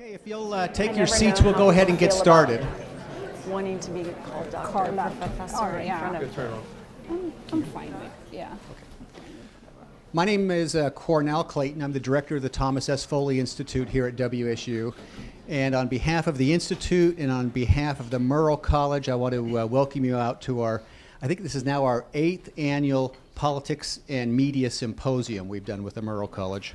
Okay, if you'll take your seats, we'll go ahead and get started. Wanting to be called doctor or professor in front of. Good turn on. I'm fine with, yeah. My name is Cornell Clayton. I'm the director of the Thomas S. Foley Institute here at WSU. And on behalf of the Institute and on behalf of the Murrow College, I want to welcome you out to our, I think this is now our 8th annual Politics and Media Symposium we've done with the Murrow College.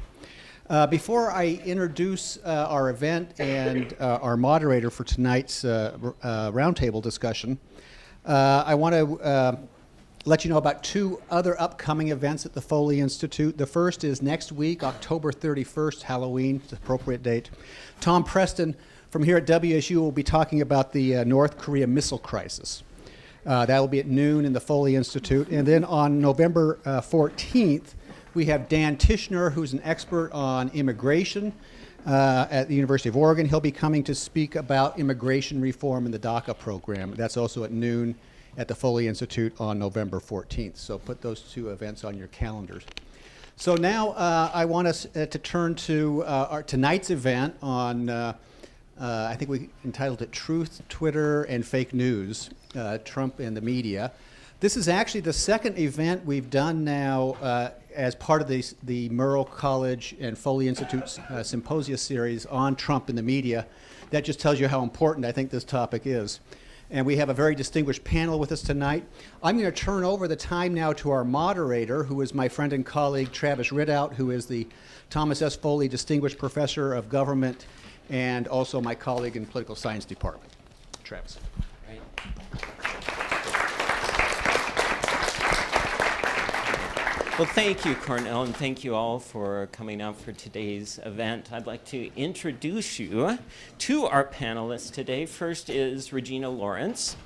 Before I introduce our event and our moderator for tonight's roundtable discussion, I want to let you know about two other upcoming events at the Foley Institute. The first is next week, October 31st, Halloween, it's an appropriate date. Tom Preston from here at WSU will be talking about the North Korea missile crisis. That will be at noon in the Foley Institute. And then on November 14th, we have Dan Tishner, who's an expert on immigration at the University of Oregon. He'll be coming to speak about immigration reform in the DACA program. That's also at noon at the Foley Institute on November 14th. So put those two events on your calendars. So now I want us to turn to our tonight's event on, I think we entitled it Truth, Twitter, and Fake News, Trump and the Media. This is actually the second event we've done now as part of the Murrow College and Foley Institute's Symposia series on Trump and the media. That just tells you how important I think this topic is. And we have a very distinguished panel with us tonight. I'm going to turn over the time now to our moderator, who is my friend and colleague Travis Ridout, who is the Thomas S. Foley Distinguished Professor of Government and also my colleague in Political Science Department. Travis. Right. Well, thank you, Cornell, and thank you all for coming out for today's event. I'd like to introduce you to our panelists today. First is Regina Lawrence.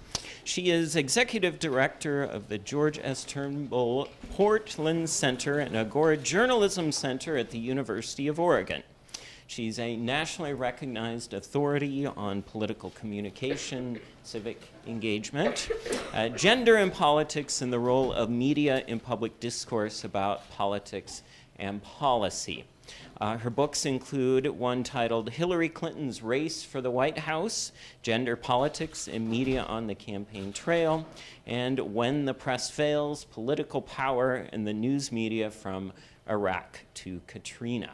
She is Executive Director of the George S. Turnbull Portland Center and Agora Journalism Center at the University of Oregon. She's a nationally recognized authority on political communication, civic engagement, gender and politics, and the role of media in public discourse about politics and policy. Her books include one titled Hillary Clinton's Race for the White House, Gender Politics and Media on the Campaign Trail, and When the Press Fails, Political Power and the News Media from Iraq to Katrina.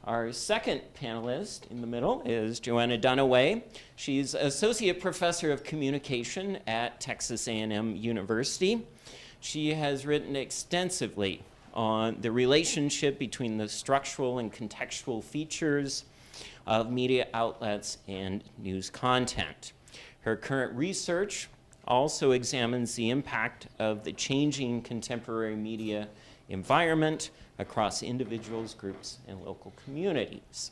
Our second panelist in the middle is Joanna Dunaway. She's Associate Professor of Communication at Texas A&M University. She has written extensively on the relationship between the structural and contextual features of media outlets and news content. Her current research also examines the impact of the changing contemporary media environment across individuals, groups, and local communities.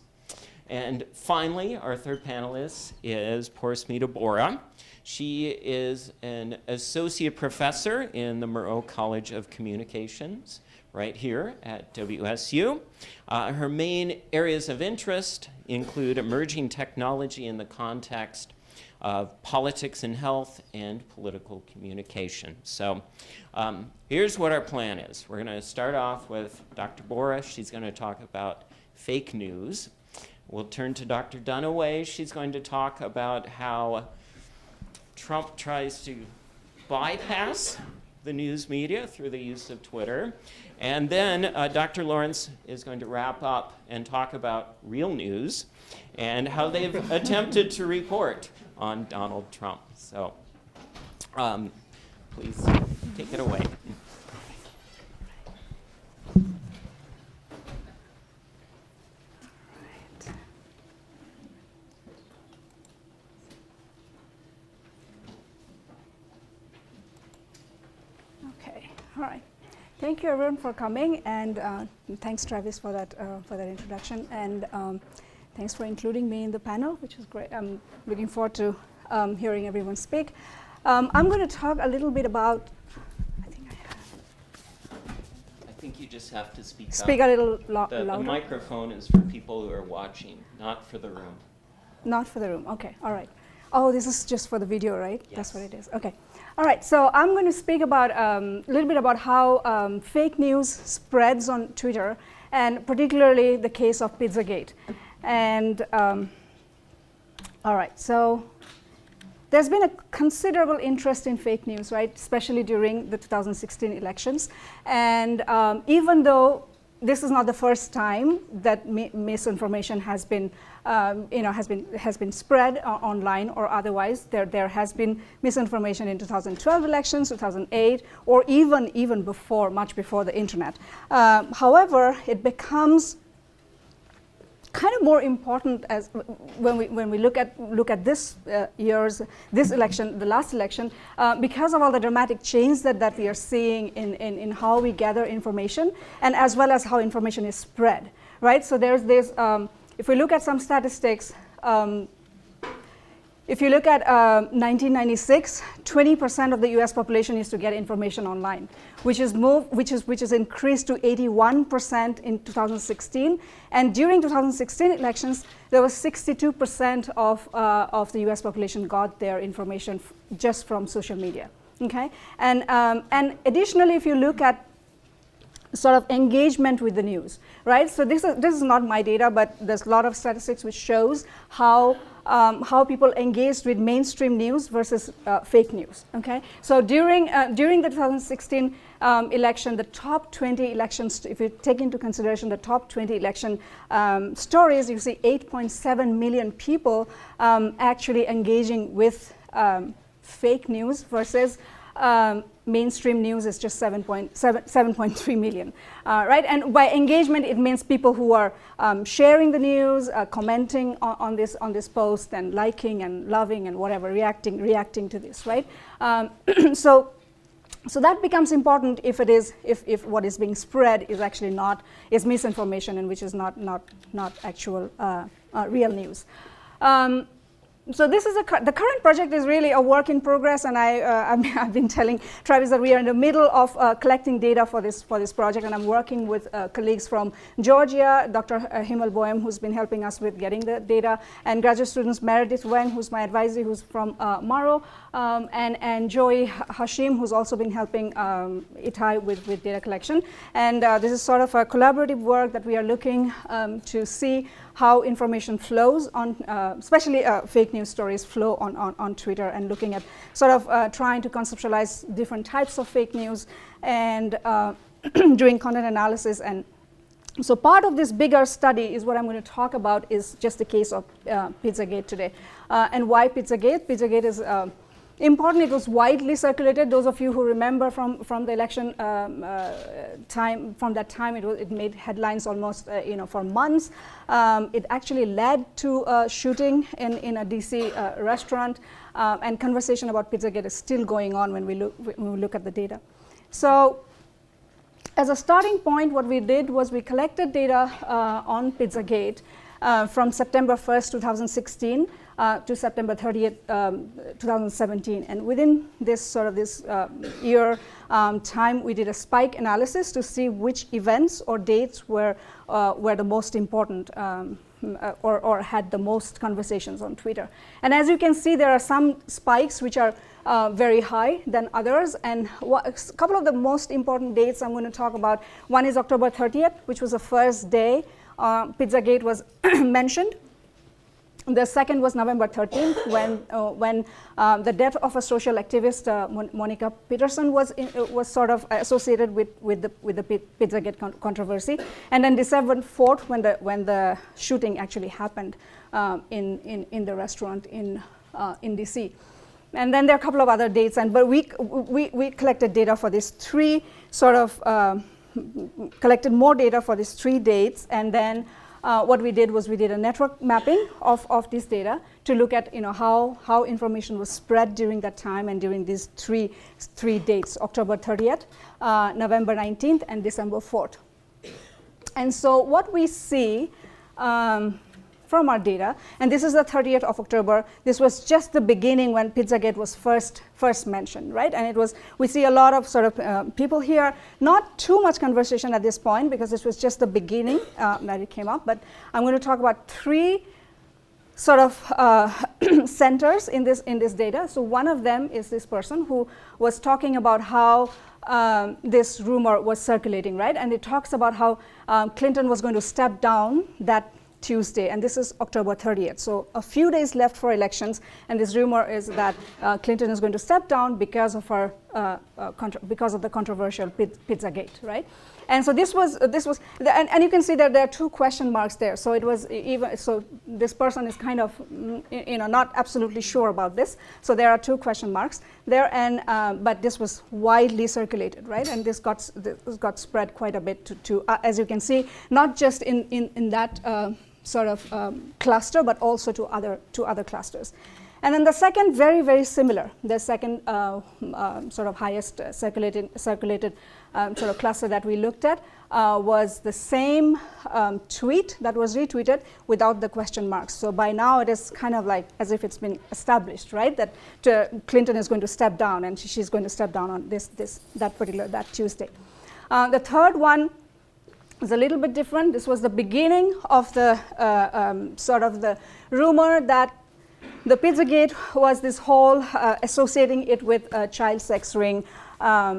And finally, our third panelist is Porosmita Bora. She is an associate professor in the Murrow College of Communications right here at WSU. Her main areas of interest include emerging technology in the context of politics and health and political communication. So here's what our plan is. We're going to start off with Dr. Bora. She's going to talk about fake news. We'll turn to Dr. Dunaway. She's going to talk about how Trump tries to bypass the news media through the use of Twitter. And then Dr. Lawrence is going to wrap up and talk about real news and how they've attempted to report on Donald Trump. So please take it away. Okay, all right. Thank you everyone for coming, and thanks Travis for that introduction, and thanks for including me in the panel, which is great. I'm looking forward to hearing everyone speak. I'm going to talk a little bit about, I think you just have to speak up. A little louder. The microphone is for people who are watching, not for the room. Not for the room, okay, all right. Oh, this is just for the video, right? Yes. That's what it is, okay. All right, so I'm going to speak about a little bit about how fake news spreads on Twitter, and particularly the case of Pizzagate. And All right, so there's been a considerable interest in fake news, right, especially during the 2016 elections. And even though this is not the first time that misinformation has been, has been spread online or otherwise. There has been misinformation in 2012 elections, 2008, or even before, much before the internet. However, it becomes kind of more important as when we look at this this election, the last election, because of all the dramatic change that we are seeing in how we gather information and as well as how information is spread, right? So there's if we look at some statistics. If you look at 1996, 20% of the U.S. population used to get information online, which is increased to 81% in 2016. And during 2016 elections, there was 62% of the U.S. population got their information just from social media. Okay, and additionally, if you look at sort of engagement with the news, right? So this is not my data, but there's a lot of statistics which shows how people engaged with mainstream news versus fake news. Okay, so during the 2016 election, the top 20 elections, if you take into consideration the top 20 election stories, you see 8.7 million people actually engaging with fake news versus mainstream news is just 7.3 million, right? And by engagement, it means people who are sharing the news, commenting on this post, and liking and loving and whatever, reacting to this, right? So that becomes important if what is being spread is actually is misinformation and which is not actual real news. So this is the current project is really a work in progress, and I've been telling Travis that we are in the middle of collecting data for this project, and I'm working with colleagues from Georgia, Dr. Himal Boehm, who's been helping us with getting the data, and graduate students Meredith Wang, who's my advisor, who's from Maro, and Joey Hashim, who's also been helping Itai with data collection. And this is sort of a collaborative work that we are looking to see how information flows on, especially fake news stories flow on Twitter, and looking at sort of trying to conceptualize different types of fake news and doing content analysis. And so part of this bigger study is what I'm going to talk about is just the case of Pizzagate today. And why Pizzagate? Pizzagate is important. It was widely circulated. Those of you who remember from the election time, from that time, it made headlines almost for months. It actually led to a shooting in a DC restaurant, and conversation about Pizzagate is still going on when we look at the data. So as a starting point, what we did was we collected data on Pizzagate from September 1st, 2016 to September 30th, 2017. And within this year time, we did a spike analysis to see which events or dates were the most important or had the most conversations on Twitter. And as you can see, there are some spikes which are very high than others. And a couple of the most important dates I'm going to talk about. One is October 30th, which was the first day Pizzagate was mentioned. The second was November 13th, when the death of a social activist, Monica Peterson, was sort of associated with the Pizzagate controversy. And then December 4th, when the shooting actually happened in the restaurant in DC. And then there are a couple of other dates, but we collected data for these three collected more data for these 3 dates, and then what we did was we did a network mapping of this data to look at how information was spread during that time and during these three dates: October 30th, November 19th, and December 4th. And so what we see from our data, and this is the 30th of October. This was just the beginning when Pizzagate was first mentioned, right? And we see a lot of sort of people here. Not too much conversation at this point because this was just the beginning that it came up. But I'm going to talk about 3 sort of centers in this data. So one of them is this person who was talking about how this rumor was circulating, right? And it talks about how Clinton was going to step down that Tuesday, and this is October 30th. So a few days left for elections, and this rumor is that Clinton is going to step down because of her because of the controversial Pizzagate, right? And so this was, and you can see that there are 2 question marks there. So it was even, so this person is kind of, not absolutely sure about this. So there are 2 question marks there, and but this was widely circulated, right? And this got spread quite a bit to as you can see, not just in that sort of cluster, but also to other clusters. And then the second, very, very similar, the second sort of highest circulated sort of cluster that we looked at was the same tweet that was retweeted without the question marks. So by now it is kind of like as if it's been established, right? That Clinton is going to step down, and she's going to step down on that Tuesday. The third one is a little bit different. This was the beginning of the sort of the rumor that the Pizzagate was this whole associating it with a child sex ring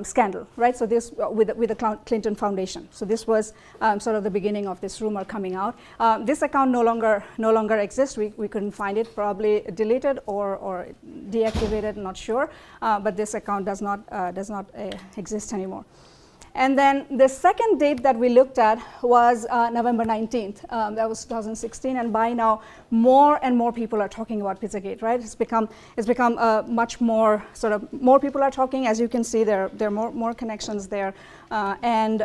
scandal, right? So this with the Clinton Foundation. So this was sort of the beginning of this rumor coming out. This account no longer exists. We couldn't find it. Probably deleted or deactivated. Not sure. But this account does not exist anymore. And then the second date that we looked at was November 19th. That was 2016, and by now more and more people are talking about Pizzagate, right? It's become much more sort of, more people are talking. As you can see, there are more connections there. And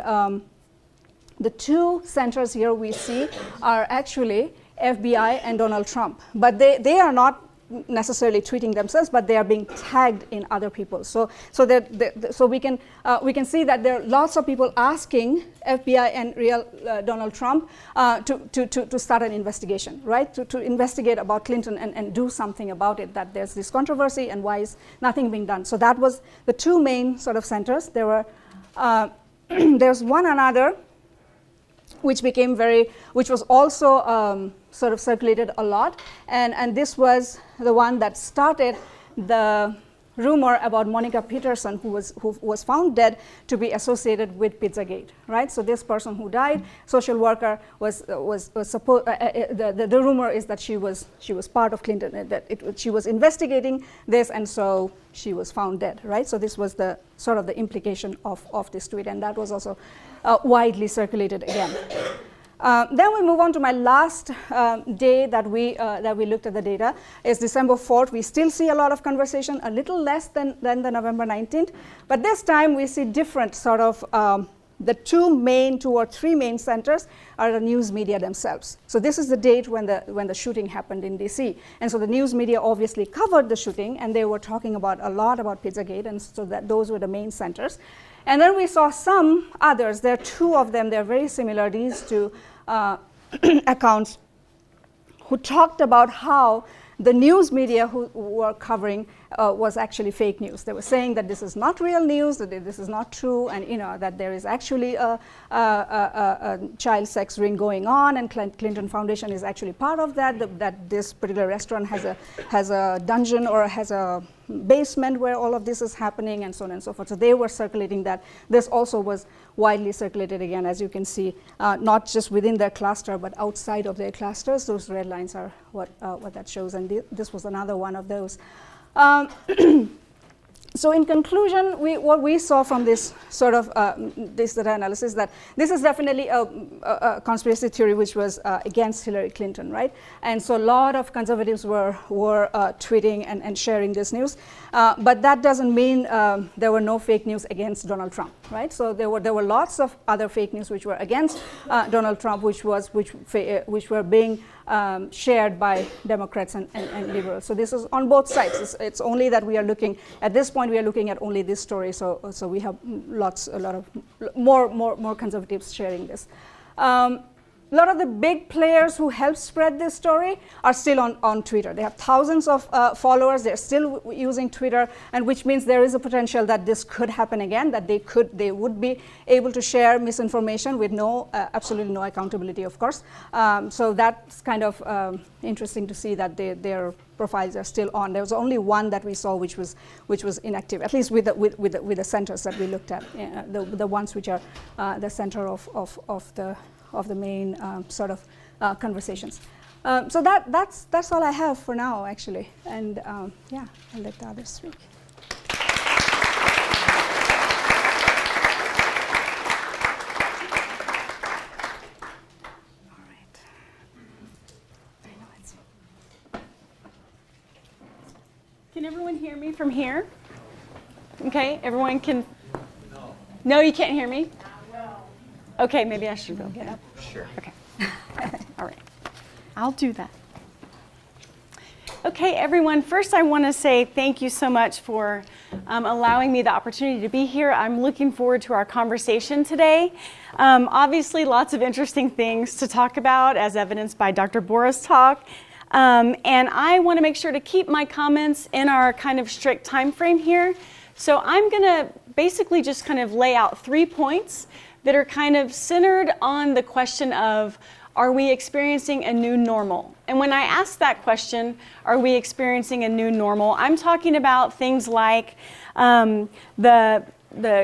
the 2 centers here we see are actually FBI and Donald Trump, but they are not necessarily tweeting themselves, but they are being tagged in other people. So we can see that there are lots of people asking FBI and real Donald Trump to start an investigation, right? To investigate about Clinton and do something about it. That there's this controversy and why is nothing being done. So that was the 2 main sort of centers. There were there's one another which was also sort of circulated a lot, and this was the one that started the rumor about Monica Peterson, who was found dead to be associated with Pizzagate, right? So this person who died, social worker, was supposed. The rumor is that she was part of Clinton, that she was investigating this, and so she was found dead, right? So this was the sort of the implication of this tweet, and that was also widely circulated again. Then we move on to my last day that we looked at the data is December 4th. We still see a lot of conversation, a little less than the November 19th, but this time we see different sort of the 2 or 3 main centers are the news media themselves. So this is the date when the shooting happened in DC, and so the news media obviously covered the shooting, and they were talking a lot about Pizzagate, and so that those were the main centers. And then we saw some others. There are 2 of them. They're very similar. These 2 accounts who talked about how the news media who were covering was actually fake news. They were saying that this is not real news, that this is not true, and that there is actually a child sex ring going on, and Clinton Foundation is actually part of that. That this particular restaurant has a dungeon or has a basement where all of this is happening, and so on and so forth. So they were circulating that. This also was widely circulated again, as you can see, not just within their cluster, but outside of their clusters. Those red lines are what that shows, and this was another one of those. So in conclusion, what we saw from this sort of this data analysis, that this is definitely a conspiracy theory which was against Hillary Clinton, right? And so a lot of conservatives were tweeting and sharing this news, but that doesn't mean there were no fake news against Donald Trump, right? So there were lots of other fake news which were against Donald Trump, which were being shared by Democrats and liberals. So this is on both sides. It's only that we are looking at this point. We are looking at only this story. So we have a lot of more conservatives sharing this. A lot of the big players who helped spread this story are still on Twitter. They have thousands of followers. They're still using Twitter, and which means there is a potential that this could happen again, that they would be able to share misinformation with absolutely no accountability, of course. So that's kind of interesting to see that their profiles are still on. There was only one that we saw which was inactive, at least with the centers that we looked at, the ones which are the center of the main sort of conversations. So that's all I have for now, actually. And yeah, I'll let the others speak. All right. I know it's. Can everyone hear me from here? Okay, everyone can. No, you can't hear me? Okay, maybe I should go get up. Sure. Okay. All right. I'll do that. Okay, everyone. First, I want to say thank you so much for allowing me the opportunity to be here. I'm looking forward to our conversation today. Obviously, lots of interesting things to talk about, as evidenced by Dr. Bora's talk. And I want to make sure to keep my comments in our kind of strict time frame here. So I'm going to basically just kind of lay out 3 points that are kind of centered on the question of, are we experiencing a new normal? And when I ask that question, are we experiencing a new normal, I'm talking about things like the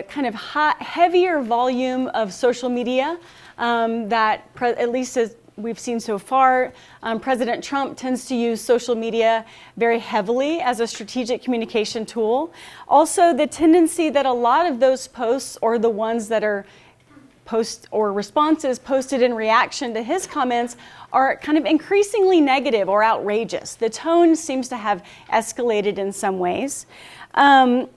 kind of heavier volume of social media that, at least as we've seen so far, President Trump tends to use social media very heavily as a strategic communication tool. Also, the tendency that a lot of those posts, or the ones that are posts or responses posted in reaction to his comments, are kind of increasingly negative or outrageous. The tone seems to have escalated in some ways. The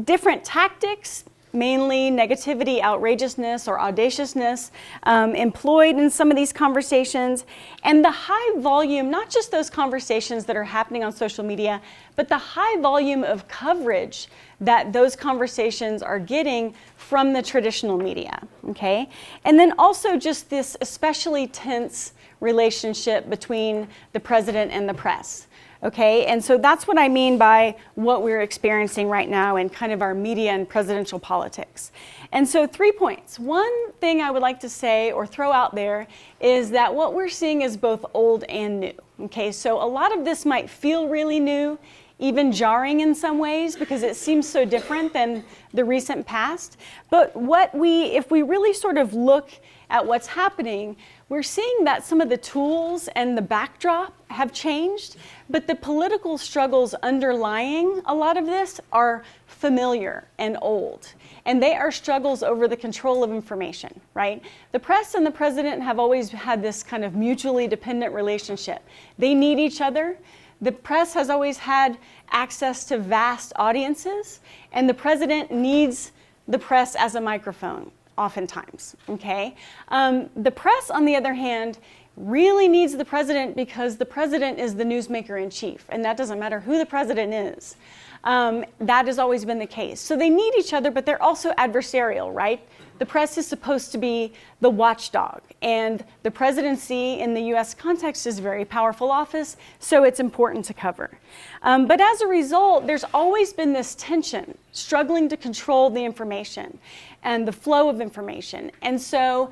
different tactics, mainly negativity, outrageousness, or audaciousness, employed in some of these conversations, and the high volume, not just those conversations that are happening on social media, but the high volume of coverage that those conversations are getting from the traditional media, okay? And then also just this especially tense relationship between the president and the press. Okay, and so that's what I mean by what we're experiencing right now in kind of our media and presidential politics. And so 3 points. One thing I would like to say or throw out there is that what we're seeing is both old and new. Okay, so a lot of this might feel really new, even jarring in some ways, because it seems so different than the recent past. But if we really sort of look at what's happening, we're seeing that some of the tools and the backdrop have changed, but the political struggles underlying a lot of this are familiar and old. And they are struggles over the control of information, right? The press and the president have always had this kind of mutually dependent relationship. They need each other. The press has always had access to vast audiences, and the president needs the press as a microphone, oftentimes, okay? The press, on the other hand, really needs the president because the president is the newsmaker in chief, and that doesn't matter who the president is. That has always been the case. So they need each other, but they're also adversarial, right? The press is supposed to be the watchdog, and the presidency in the US context is a very powerful office, so it's important to cover. But as a result, there's always been this tension, struggling to control the information and the flow of information. And so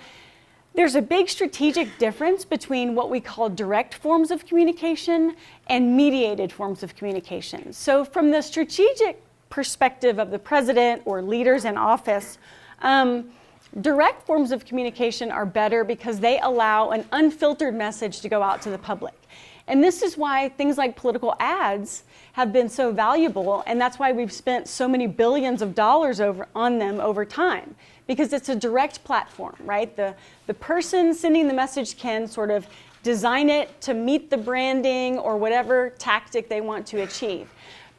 there's a big strategic difference between what we call direct forms of communication and mediated forms of communication. So from the strategic perspective of the president or leaders in office, direct forms of communication are better because they allow an unfiltered message to go out to the public. And this is why things like political ads have been so valuable, and that's why we've spent so many billions of dollars on them over time, because it's a direct platform, right? The person sending the message can sort of design it to meet the branding or whatever tactic they want to achieve.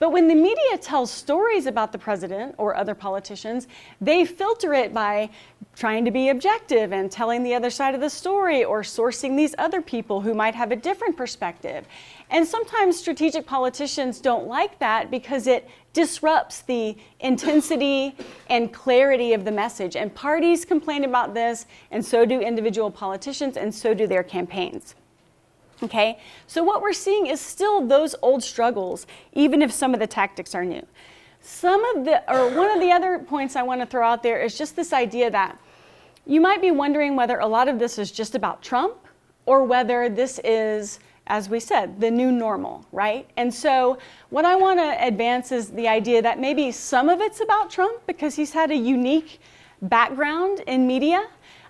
But when the media tells stories about the president or other politicians, they filter it by trying to be objective and telling the other side of the story or sourcing these other people who might have a different perspective. And sometimes strategic politicians don't like that because it disrupts the intensity and clarity of the message. And parties complain about this, and so do individual politicians, and so do their campaigns. Okay, so what we're seeing is still those old struggles, even if some of the tactics are new. One of the other points I want to throw out there is just this idea that you might be wondering whether a lot of this is just about Trump or whether this is, as we said, the new normal, right? And so what I want to advance is the idea that maybe some of it's about Trump because he's had a unique background in media.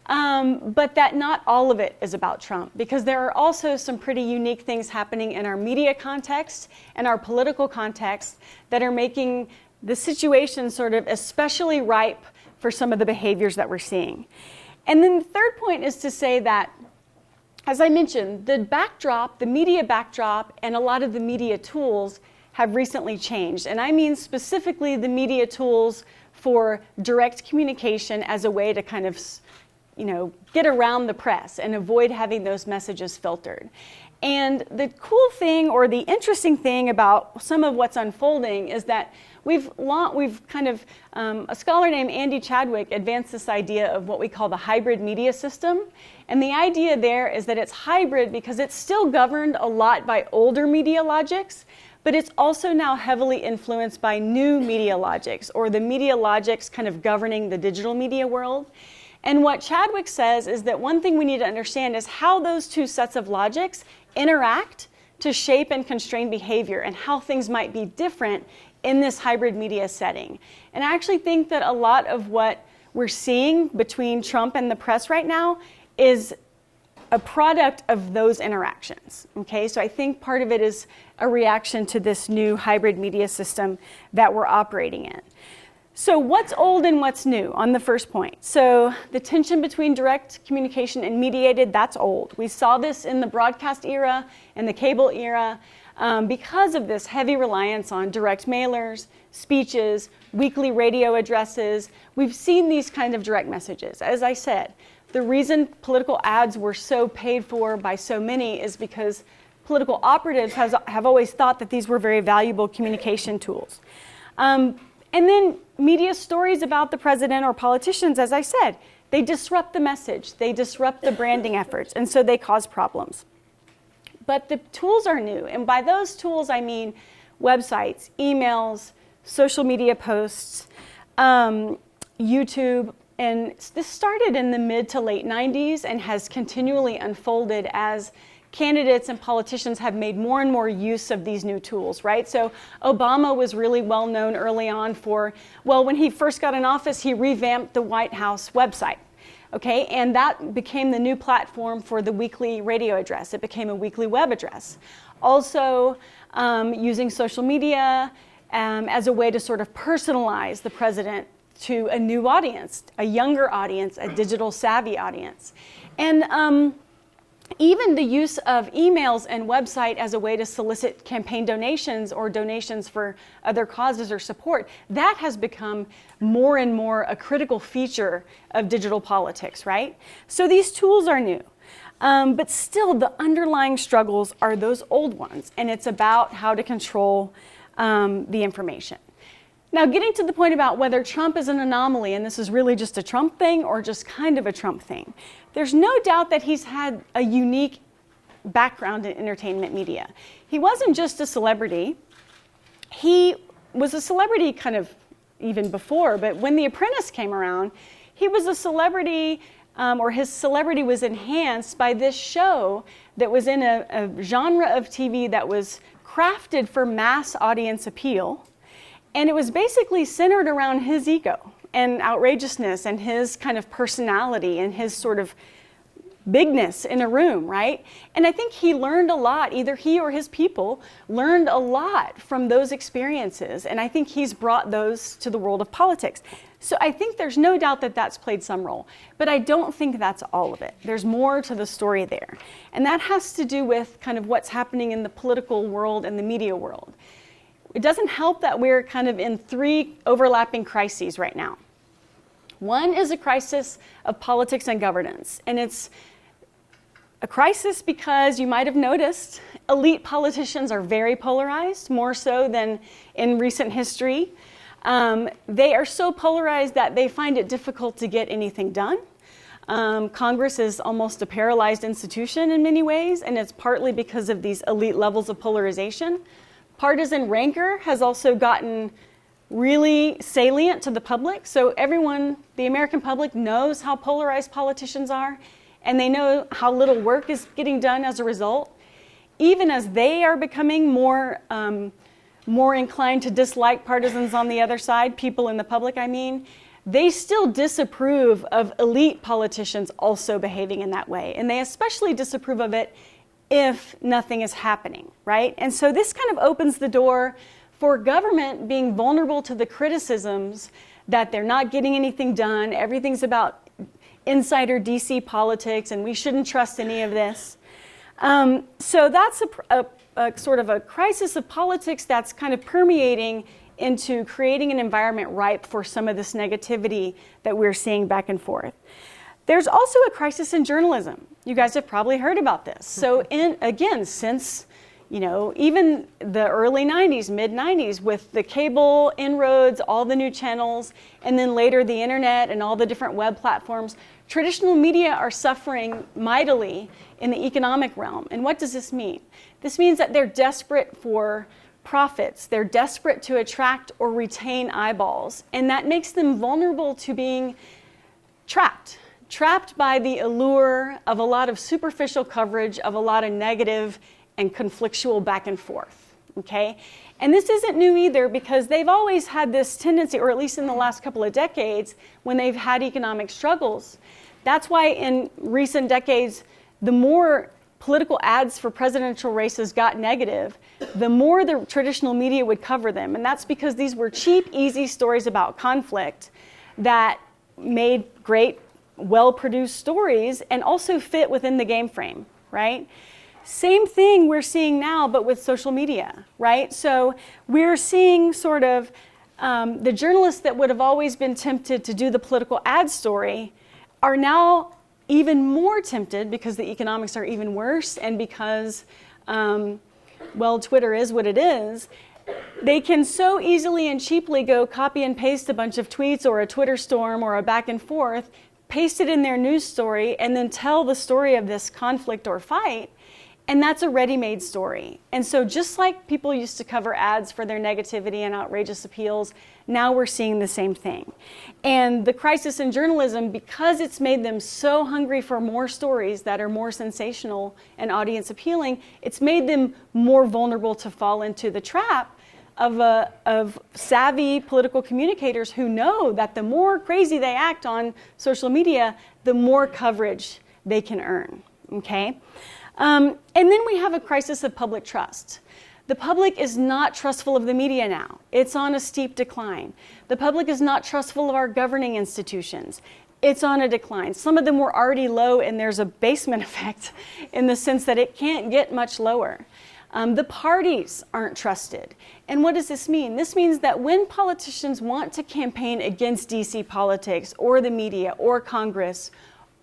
but that not all of it is about Trump, because there are also some pretty unique things happening in our media context and our political context that are making the situation sort of especially ripe for some of the behaviors that we're seeing. And then the third point is to say that, as I mentioned, the backdrop, the media backdrop, and a lot of the media tools have recently changed. And I mean specifically the media tools for direct communication as a way to kind of, get around the press and avoid having those messages filtered. And the cool thing, or the interesting thing about some of what's unfolding, is that a scholar named Andy Chadwick advanced this idea of what we call the hybrid media system. And the idea there is that it's hybrid because it's still governed a lot by older media logics, but it's also now heavily influenced by new media logics, or the media logics kind of governing the digital media world. And what Chadwick says is that one thing we need to understand is how those two sets of logics interact to shape and constrain behavior, and how things might be different in this hybrid media setting. And I actually think that a lot of what we're seeing between Trump and the press right now is a product of those interactions. Okay, so I think part of it is a reaction to this new hybrid media system that we're operating in. So what's old and what's new on the first point? So the tension between direct communication and mediated, that's old. We saw this in the broadcast era and the cable era because of this heavy reliance on direct mailers, speeches, weekly radio addresses. We've seen these kind of direct messages. As I said, the reason political ads were so paid for by so many is because political operatives have always thought that these were very valuable communication tools. And then media stories about the president or politicians, as I said, they disrupt the message, they disrupt the branding efforts, and so they cause problems. But the tools are new, and by those tools I mean websites, emails, social media posts, YouTube, and this started in the mid to late 90s and has continually unfolded as candidates and politicians have made more and more use of these new tools, right? So Obama was really well known early on for, when he first got in office, he revamped the White House website, okay? And that became the new platform for the weekly radio address. It became a weekly web address. Also, using social media as a way to sort of personalize the president to a new audience, a younger audience, a digital savvy audience. And even the use of emails and website as a way to solicit campaign donations or donations for other causes or support, that has become more and more a critical feature of digital politics, right? So these tools are new. But still, the underlying struggles are those old ones, and it's about how to control the information. Now, getting to the point about whether Trump is an anomaly, and this is really just a Trump thing or just kind of a Trump thing, there's no doubt that he's had a unique background in entertainment media. He wasn't just a celebrity. He was a celebrity kind of even before, but when The Apprentice came around, he was a celebrity, or his celebrity was enhanced by this show that was in a genre of TV that was crafted for mass audience appeal. And it was basically centered around his ego and outrageousness and his kind of personality and his sort of bigness in a room, right? And I think he learned a lot, either he or his people learned a lot from those experiences. And I think he's brought those to the world of politics. So I think there's no doubt that that's played some role, but I don't think that's all of it. There's more to the story there. And that has to do with kind of what's happening in the political world and the media world. It doesn't help that we're kind of in three overlapping crises right now. One is a crisis of politics and governance, and it's a crisis because you might have noticed elite politicians are very polarized, more so than in recent history. They are so polarized that they find it difficult to get anything done. Congress is almost a paralyzed institution in many ways, and it's partly because of these elite levels of polarization. Partisan rancor has also gotten really salient to the public. So everyone, the American public, knows how polarized politicians are, and they know how little work is getting done as a result. Even as they are becoming more inclined to dislike partisans on the other side, people in the public, I mean, they still disapprove of elite politicians also behaving in that way. And they especially disapprove of it if nothing is happening, right? And so this kind of opens the door for government being vulnerable to the criticisms that they're not getting anything done, everything's about insider DC politics, and we shouldn't trust any of this. So that's a sort of a crisis of politics that's kind of permeating into creating an environment ripe for some of this negativity that we're seeing back and forth. There's also a crisis in journalism. You guys have probably heard about this. So again, since even the early 90s, mid 90s, with the cable inroads, all the new channels, and then later the internet and all the different web platforms, traditional media are suffering mightily in the economic realm. And what does this mean? This means that they're desperate for profits. They're desperate to attract or retain eyeballs. And that makes them vulnerable to being trapped by the allure of a lot of superficial coverage, of a lot of negative and conflictual back and forth, okay? And this isn't new either, because they've always had this tendency, or at least in the last couple of decades, when they've had economic struggles. That's why in recent decades, the more political ads for presidential races got negative, the more the traditional media would cover them. And that's because these were cheap, easy stories about conflict that made great, well-produced stories and also fit within the game frame, right? Same thing we're seeing now, but with social media, right? So we're seeing sort of the journalists that would have always been tempted to do the political ad story are now even more tempted, because the economics are even worse, and because, Twitter is what it is. They can so easily and cheaply go copy and paste a bunch of tweets or a Twitter storm or a back and forth, paste it in their news story, and then tell the story of this conflict or fight. And that's a ready-made story. And so just like people used to cover ads for their negativity and outrageous appeals, now we're seeing the same thing. And the crisis in journalism, because it's made them so hungry for more stories that are more sensational and audience appealing, it's made them more vulnerable to fall into the trap of savvy political communicators who know that the more crazy they act on social media, the more coverage they can earn, okay? And then we have a crisis of public trust. The public is not trustful of the media now. It's on a steep decline. The public is not trustful of our governing institutions. It's on a decline. Some of them were already low, and there's a basement effect in the sense that it can't get much lower. The parties aren't trusted. And what does this mean? This means that when politicians want to campaign against DC politics or the media or Congress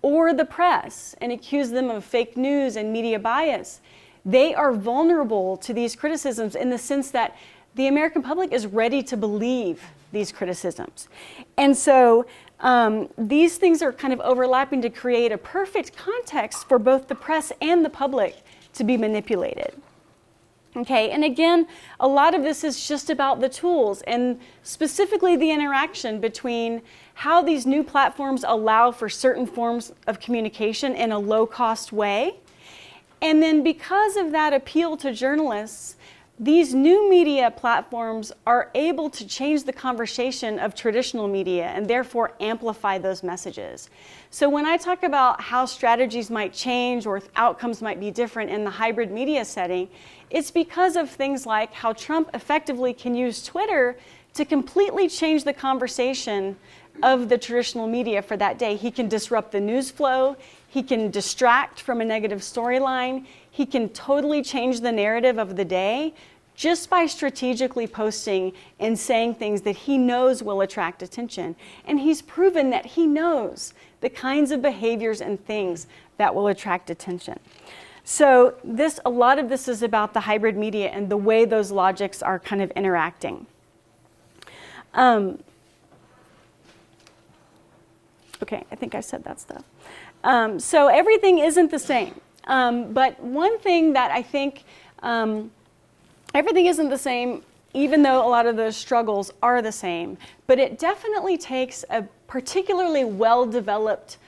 or the press and accuse them of fake news and media bias, they are vulnerable to these criticisms in the sense that the American public is ready to believe these criticisms. And so these things are kind of overlapping to create a perfect context for both the press and the public to be manipulated. Okay, and again, a lot of this is just about the tools and specifically the interaction between how these new platforms allow for certain forms of communication in a low-cost way. And then because of that appeal to journalists, these new media platforms are able to change the conversation of traditional media and therefore amplify those messages. So when I talk about how strategies might change or outcomes might be different in the hybrid media setting, it's because of things like how Trump effectively can use Twitter to completely change the conversation of the traditional media for that day. He can disrupt the news flow. He can distract from a negative storyline. He can totally change the narrative of the day just by strategically posting and saying things that he knows will attract attention. And he's proven that he knows the kinds of behaviors and things that will attract attention. So a lot of this is about the hybrid media and the way those logics are kind of interacting. Okay, I think I said that stuff. So everything isn't the same. But one thing that I think, everything isn't the same, even though a lot of those struggles are the same. But it definitely takes a particularly well-developed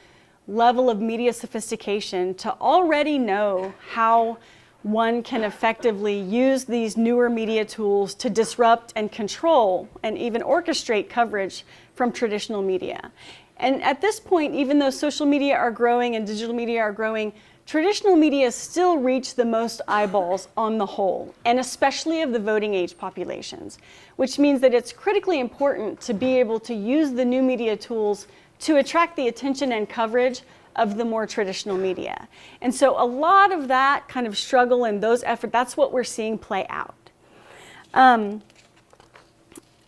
level of media sophistication to already know how one can effectively use these newer media tools to disrupt and control and even orchestrate coverage from traditional media. And at this point, even though social media are growing and digital media are growing, traditional media still reach the most eyeballs on the whole, and especially of the voting age populations, which means that it's critically important to be able to use the new media tools to attract the attention and coverage of the more traditional media. And so a lot of that kind of struggle and those efforts, that's what we're seeing play out.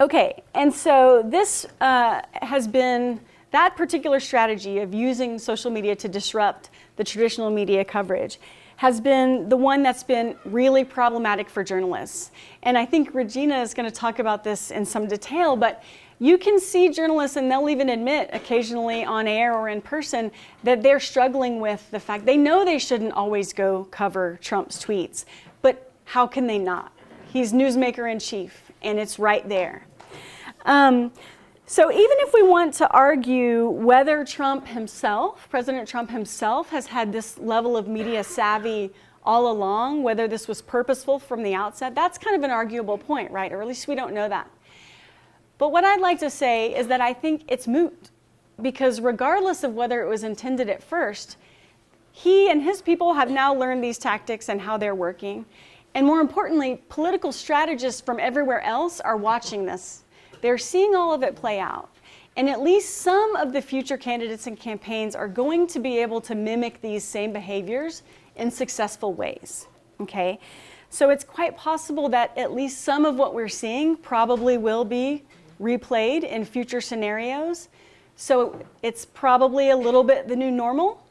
Okay, and so this has been, that particular strategy of using social media to disrupt the traditional media coverage has been the one that's been really problematic for journalists. And I think Regina is going to talk about this in some detail, but you can see journalists, and they'll even admit occasionally on air or in person, that they're struggling with the fact they know they shouldn't always go cover Trump's tweets, but how can they not? He's newsmaker in chief, and it's right there. So even if we want to argue whether Trump himself, President Trump himself, has had this level of media savvy all along, whether this was purposeful from the outset, that's kind of an arguable point, right? Or at least we don't know that. But what I'd like to say is that I think it's moot, because regardless of whether it was intended at first, he and his people have now learned these tactics and how they're working. And more importantly, political strategists from everywhere else are watching this. They're seeing all of it play out. And at least some of the future candidates and campaigns are going to be able to mimic these same behaviors in successful ways, okay? So it's quite possible that at least some of what we're seeing probably will be replayed in future scenarios. So it's probably a little bit the new normal,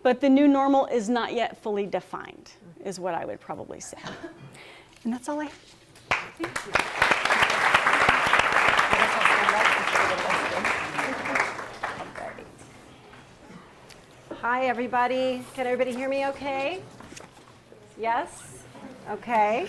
but the new normal is not yet fully defined, is what I would probably say. And that's all I have. Thank you. Hi, everybody. Can everybody hear me okay? Yes? Okay.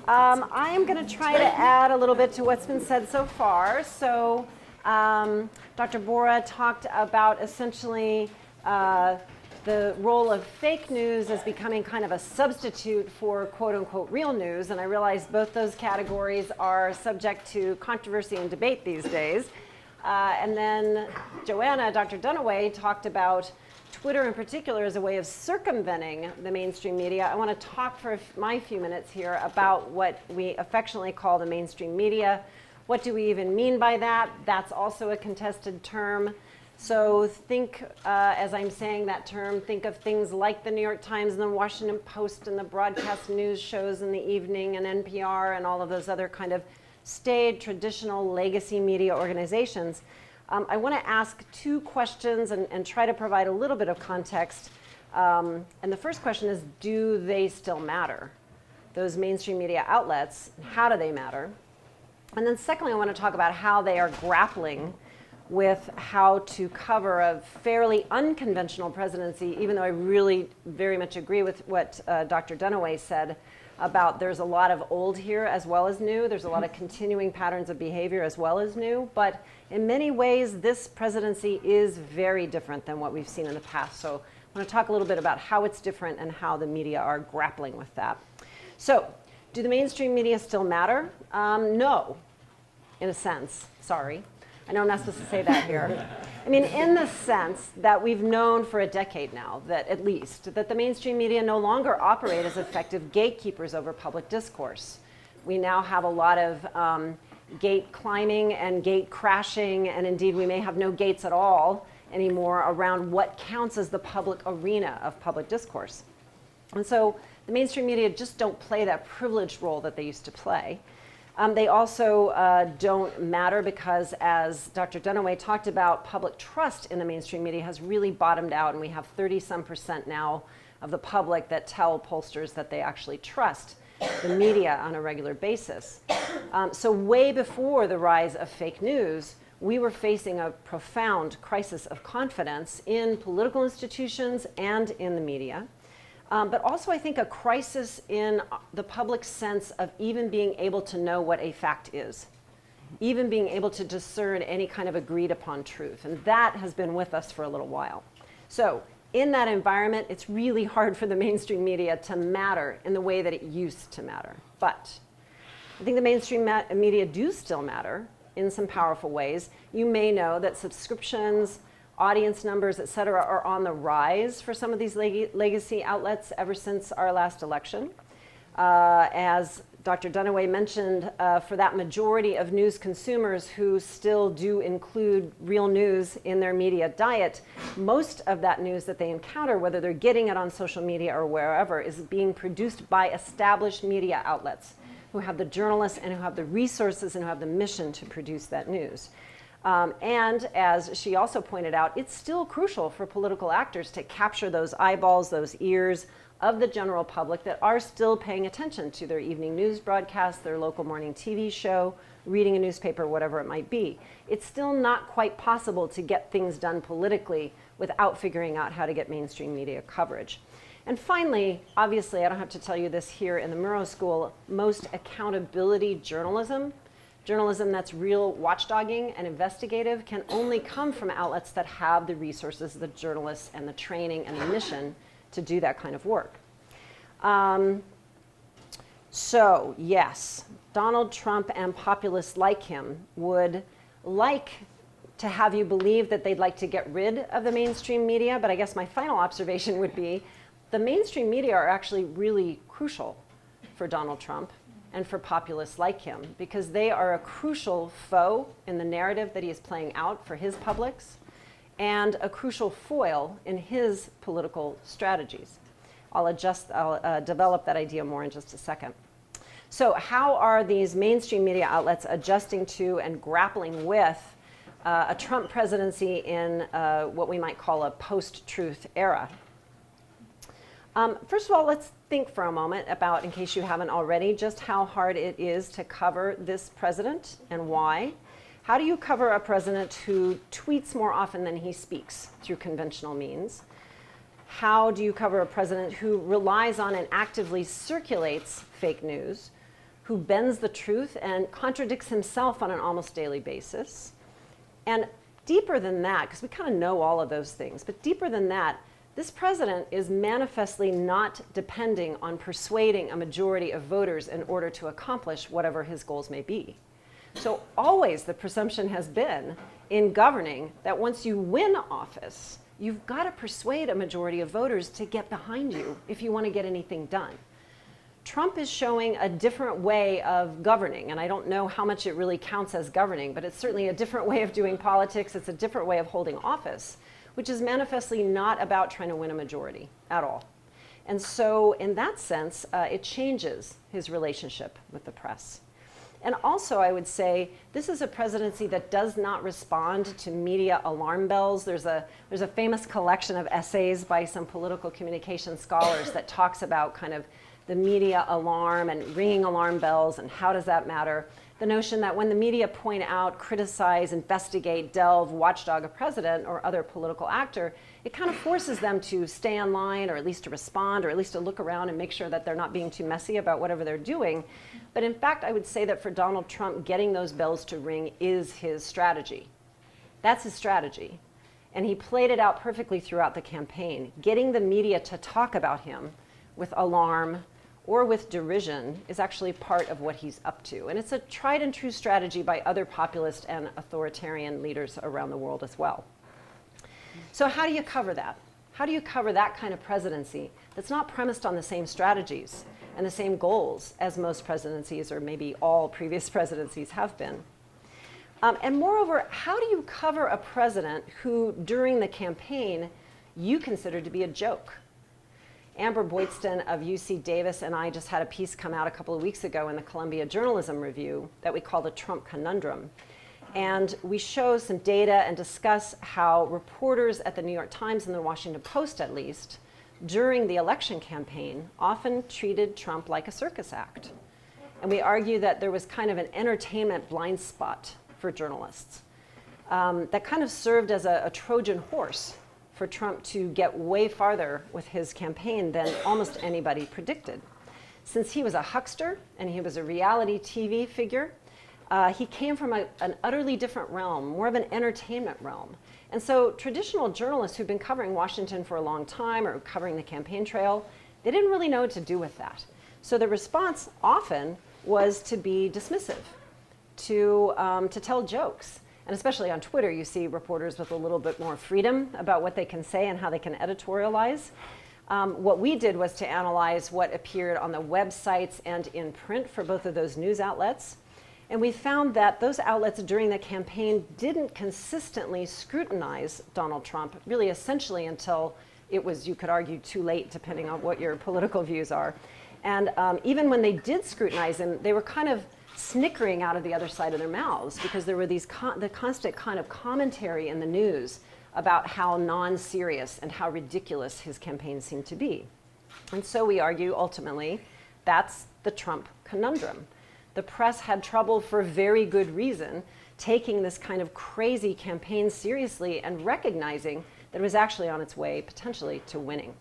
I am going to try to add a little bit to what's been said so far. So Dr. Bora talked about essentially the role of fake news as becoming kind of a substitute for quote-unquote real news. And I realize both those categories are subject to controversy and debate these days. And then Joanna, Dr. Dunaway, talked about Twitter in particular as a way of circumventing the mainstream media. I want to talk for my few minutes here about what we affectionately call the mainstream media. What do we even mean by that? That's also a contested term. So think, as I'm saying that term, think of things like the New York Times and the Washington Post and the broadcast news shows in the evening and NPR and all of those other kind of staid, traditional legacy media organizations. I want to ask two questions and try to provide a little bit of context. And the first question is, do they still matter? Those mainstream media outlets, how do they matter? And then secondly, I want to talk about how they are grappling with how to cover a fairly unconventional presidency, even though I really very much agree with what Dr. Dunaway said about there's a lot of old here as well as new. There's a lot of continuing patterns of behavior as well as new. But in many ways, this presidency is very different than what we've seen in the past. So I want to talk a little bit about how it's different and how the media are grappling with that. So do the mainstream media still matter? No, in a sense. Sorry. I know I'm not supposed to say that here. I mean, in the sense that we've known for a decade now, that at least, that the mainstream media no longer operate as effective gatekeepers over public discourse. We now have a lot of gate climbing and gate crashing, and indeed we may have no gates at all anymore around what counts as the public arena of public discourse. And so the mainstream media just don't play that privileged role that they used to play. They also don't matter because, as Dr. Dunaway talked about, public trust in the mainstream media has really bottomed out, and we have 30-some% now of the public that tell pollsters that they actually trust the media on a regular basis. So way before the rise of fake news, we were facing a profound crisis of confidence in political institutions and in the media. But also, I think, a crisis in the public's sense of even being able to know what a fact is, even being able to discern any kind of agreed upon truth. And that has been with us for a little while. So in that environment, it's really hard for the mainstream media to matter in the way that it used to matter. But I think the mainstream media do still matter in some powerful ways. You may know that subscriptions, audience numbers, et cetera, are on the rise for some of these legacy outlets ever since our last election. As Dr. Dunaway mentioned, for that majority of news consumers who still do include real news in their media diet, most of that news that they encounter, whether they're getting it on social media or wherever, is being produced by established media outlets who have the journalists and who have the resources and who have the mission to produce that news. And as she also pointed out, it's still crucial for political actors to capture those eyeballs, those ears of the general public that are still paying attention to their evening news broadcast, their local morning TV show, reading a newspaper, whatever it might be. It's still not quite possible to get things done politically without figuring out how to get mainstream media coverage. And finally, obviously, I don't have to tell you this here in the Murrow School, most accountability journalism that's real watchdogging and investigative can only come from outlets that have the resources, the journalists, and the training and the mission to do that kind of work. So yes, Donald Trump and populists like him would like to have you believe that they'd like to get rid of the mainstream media, but I guess my final observation would be the mainstream media are actually really crucial for Donald Trump and for populists like him, because they are a crucial foe in the narrative that he is playing out for his publics, and a crucial foil in his political strategies. I'll develop that idea more in just a second. So how are these mainstream media outlets adjusting to and grappling with a Trump presidency in what we might call a post-truth era? First of all, let's think for a moment about, in case you haven't already, just how hard it is to cover this president and why. How do you cover a president who tweets more often than he speaks through conventional means? How do you cover a president who relies on and actively circulates fake news, who bends the truth and contradicts himself on an almost daily basis? And deeper than that, because we kind of know all of those things, but deeper than that, this president is manifestly not depending on persuading a majority of voters in order to accomplish whatever his goals may be. So always the presumption has been in governing that once you win office, you've got to persuade a majority of voters to get behind you if you want to get anything done. Trump is showing a different way of governing, and I don't know how much it really counts as governing, but it's certainly a different way of doing politics. It's a different way of holding office, which is manifestly not about trying to win a majority at all. And so in that sense, it changes his relationship with the press. And also, I would say, this is a presidency that does not respond to media alarm bells. There's a famous collection of essays by some political communication scholars that talks about kind of the media alarm and ringing alarm bells and how does that matter. The notion that when the media point out, criticize, investigate, delve, watchdog a president or other political actor, it kind of forces them to stay in line, or at least to respond, or at least to look around and make sure that they're not being too messy about whatever they're doing. But in fact, I would say that for Donald Trump, getting those bells to ring is his strategy. That's his strategy. And he played it out perfectly throughout the campaign. Getting the media to talk about him with alarm or with derision is actually part of what he's up to. And it's a tried and true strategy by other populist and authoritarian leaders around the world as well. So how do you cover that? How do you cover that kind of presidency that's not premised on the same strategies and the same goals as most presidencies, or maybe all previous presidencies have been? And moreover, how do you cover a president who, during the campaign, you consider to be a joke? Amber Boydston of UC Davis and I just had a piece come out a couple of weeks ago in the Columbia Journalism Review that we call the Trump Conundrum. And we show some data and discuss how reporters at the New York Times and the Washington Post, at least, during the election campaign, often treated Trump like a circus act. And we argue that there was kind of an entertainment blind spot for journalists that kind of served as a Trojan horse for Trump to get way farther with his campaign than almost anybody predicted. Since he was a huckster and he was a reality TV figure, he came from an utterly different realm, more of an entertainment realm. And so traditional journalists who've been covering Washington for a long time or covering the campaign trail, they didn't really know what to do with that. So the response often was to be dismissive, to tell jokes. And especially on Twitter, you see reporters with a little bit more freedom about what they can say and how they can editorialize. What we did was to analyze what appeared on the websites and in print for both of those news outlets. And we found that those outlets during the campaign didn't consistently scrutinize Donald Trump, really essentially until it was, you could argue, too late, depending on what your political views are. And even when they did scrutinize him, they were kind of snickering out of the other side of their mouths, because there were these the constant kind of commentary in the news about how non-serious and how ridiculous his campaign seemed to be. And so we argue, ultimately, that's the Trump conundrum. The press had trouble, for very good reason, taking this kind of crazy campaign seriously and recognizing that it was actually on its way, potentially, to winning.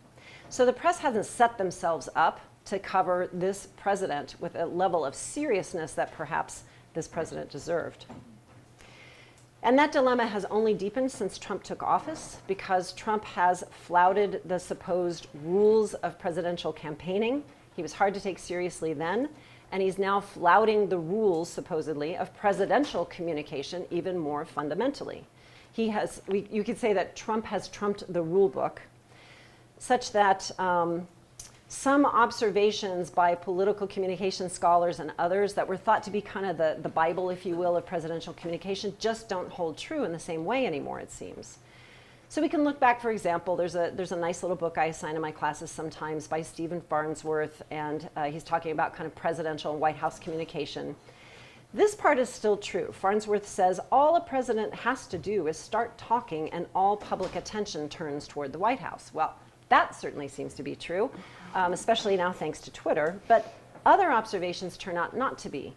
So the press hasn't set themselves up to cover this president with a level of seriousness that perhaps this president deserved. And that dilemma has only deepened since Trump took office, because Trump has flouted the supposed rules of presidential campaigning. He was hard to take seriously then, and he's now flouting the rules, supposedly, of presidential communication even more fundamentally. You could say that Trump has trumped the rule book, such that some observations by political communication scholars and others that were thought to be kind of the Bible, if you will, of presidential communication just don't hold true in the same way anymore, it seems. So we can look back, for example, there's a nice little book I assign in my classes sometimes by Stephen Farnsworth, and he's talking about kind of presidential and White House communication. This part is still true. Farnsworth says all a president has to do is start talking and all public attention turns toward the White House. Well, that certainly seems to be true, especially now thanks to Twitter, but other observations turn out not to be.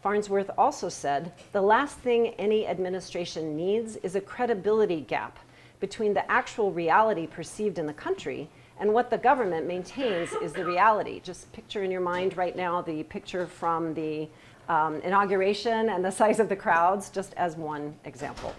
Farnsworth also said, the last thing any administration needs is a credibility gap between the actual reality perceived in the country and what the government maintains is the reality. Just picture in your mind right now the picture from the inauguration and the size of the crowds, just as one example.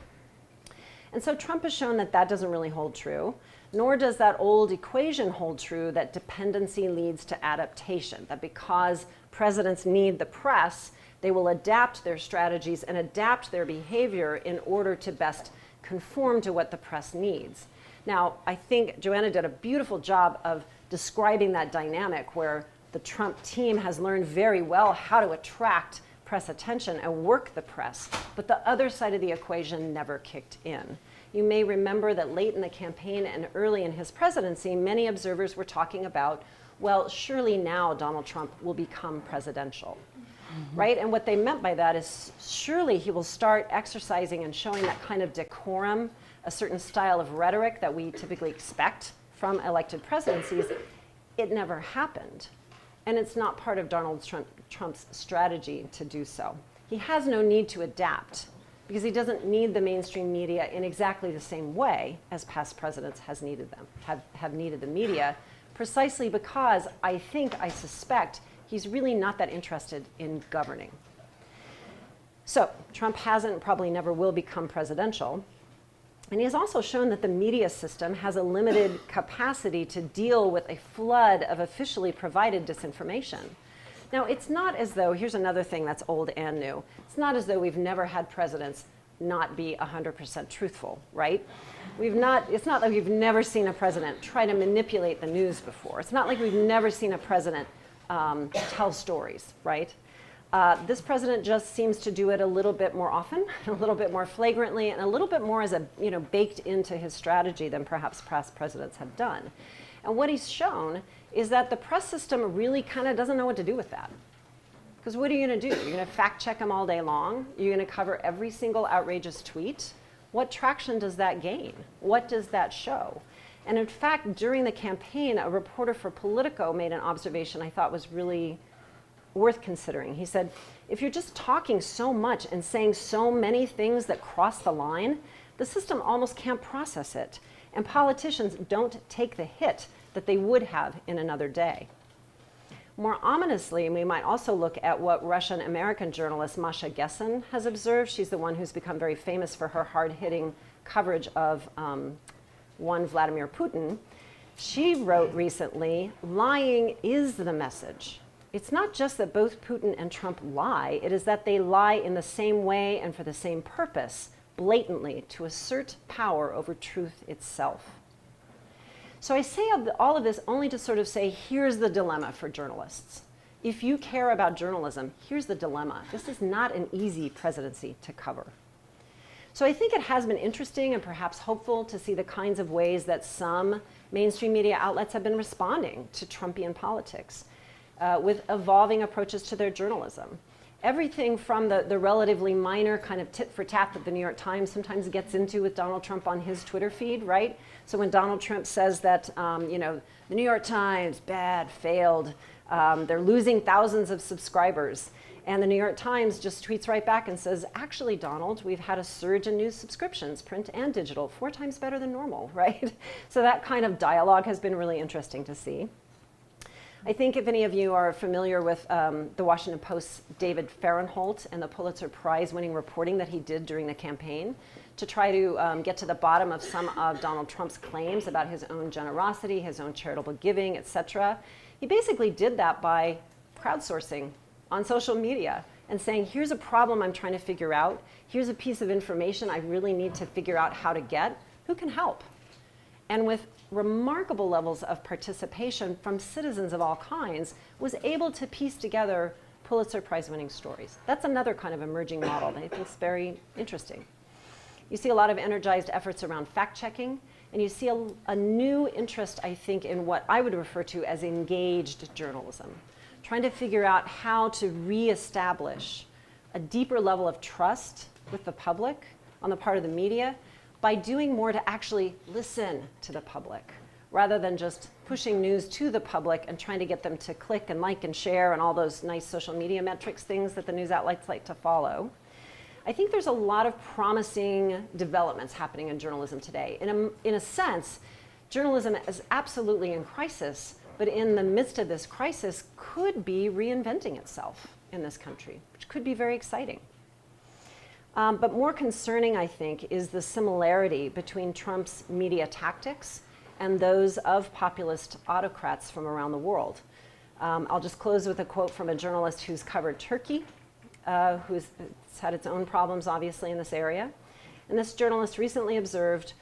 And so Trump has shown that that doesn't really hold true, nor does that old equation hold true that dependency leads to adaptation, that because presidents need the press, they will adapt their strategies and adapt their behavior in order to best conform to what the press needs. Now, I think Joanna did a beautiful job of describing that dynamic where the Trump team has learned very well how to attract press attention and work the press, but the other side of the equation never kicked in. You may remember that late in the campaign and early in his presidency, many observers were talking about, well, surely now Donald Trump will become presidential. Right? And what they meant by that is surely he will start exercising and showing that kind of decorum, a certain style of rhetoric that we typically expect from elected presidencies. It never happened. And it's not part of Donald Trump's strategy to do so. He has no need to adapt because he doesn't need the mainstream media in exactly the same way as past presidents have needed the media, precisely because I suspect, he's really not that interested in governing. So Trump hasn't, probably never will become presidential. And he has also shown that the media system has a limited capacity to deal with a flood of officially provided disinformation. Now, it's not as though, here's another thing that's old and new. It's not as though we've never had presidents not be 100% truthful, right? It's not like we've never seen a president try to manipulate the news before. It's not like we've never seen a president tell stories, right? This president just seems to do it a little bit more often, a little bit more flagrantly, and a little bit more as baked into his strategy than perhaps past presidents have done. And what he's shown is that the press system really kind of doesn't know what to do with that. Because what are you going to do? You're going to fact check him all day long? You're going to cover every single outrageous tweet? What traction does that gain? What does that show? And in fact, during the campaign, a reporter for Politico made an observation I thought was really worth considering. He said, if you're just talking so much and saying so many things that cross the line, the system almost can't process it. And politicians don't take the hit that they would have in another day. More ominously, we might also look at what Russian-American journalist Masha Gessen has observed. She's the one who's become very famous for her hard-hitting coverage of one Vladimir Putin, she wrote recently, lying is the message. It's not just that both Putin and Trump lie, it is that they lie in the same way and for the same purpose, blatantly, to assert power over truth itself. So I say all of this only to sort of say, here's the dilemma for journalists. If you care about journalism, here's the dilemma. This is not an easy presidency to cover. So I think it has been interesting and perhaps hopeful to see the kinds of ways that some mainstream media outlets have been responding to Trumpian politics with evolving approaches to their journalism. Everything from the relatively minor kind of tit for tat that the New York Times sometimes gets into with Donald Trump on his Twitter feed, right? So when Donald Trump says that, you know, the New York Times, bad, failed, they're losing thousands of subscribers. And the New York Times just tweets right back and says, actually, Donald, we've had a surge in news subscriptions, print and digital, 4 times better than normal, right? So that kind of dialogue has been really interesting to see. I think if any of you are familiar with the Washington Post's David Fahrenthold and the Pulitzer Prize-winning reporting that he did during the campaign to try to get to the bottom of some of Donald Trump's claims about his own generosity, his own charitable giving, etc., he basically did that by crowdsourcing on social media and saying, here's a problem I'm trying to figure out. Here's a piece of information I really need to figure out how to get. Who can help? And with remarkable levels of participation from citizens of all kinds, was able to piece together Pulitzer Prize-winning stories. That's another kind of emerging model that I think is very interesting. You see a lot of energized efforts around fact-checking, and you see a new interest, I think, in what I would refer to as engaged journalism, trying to figure out how to reestablish a deeper level of trust with the public on the part of the media by doing more to actually listen to the public, rather than just pushing news to the public and trying to get them to click and like and share and all those nice social media metrics things that the news outlets like to follow. I think there's a lot of promising developments happening in journalism today. In a sense, journalism is absolutely in crisis, but in the midst of this crisis could be reinventing itself in this country, which could be very exciting. But more concerning, I think, is the similarity between Trump's media tactics and those of populist autocrats from around the world. I'll just close with a quote from a journalist who's covered Turkey, who's had its own problems, obviously, in this area. And this journalist recently observed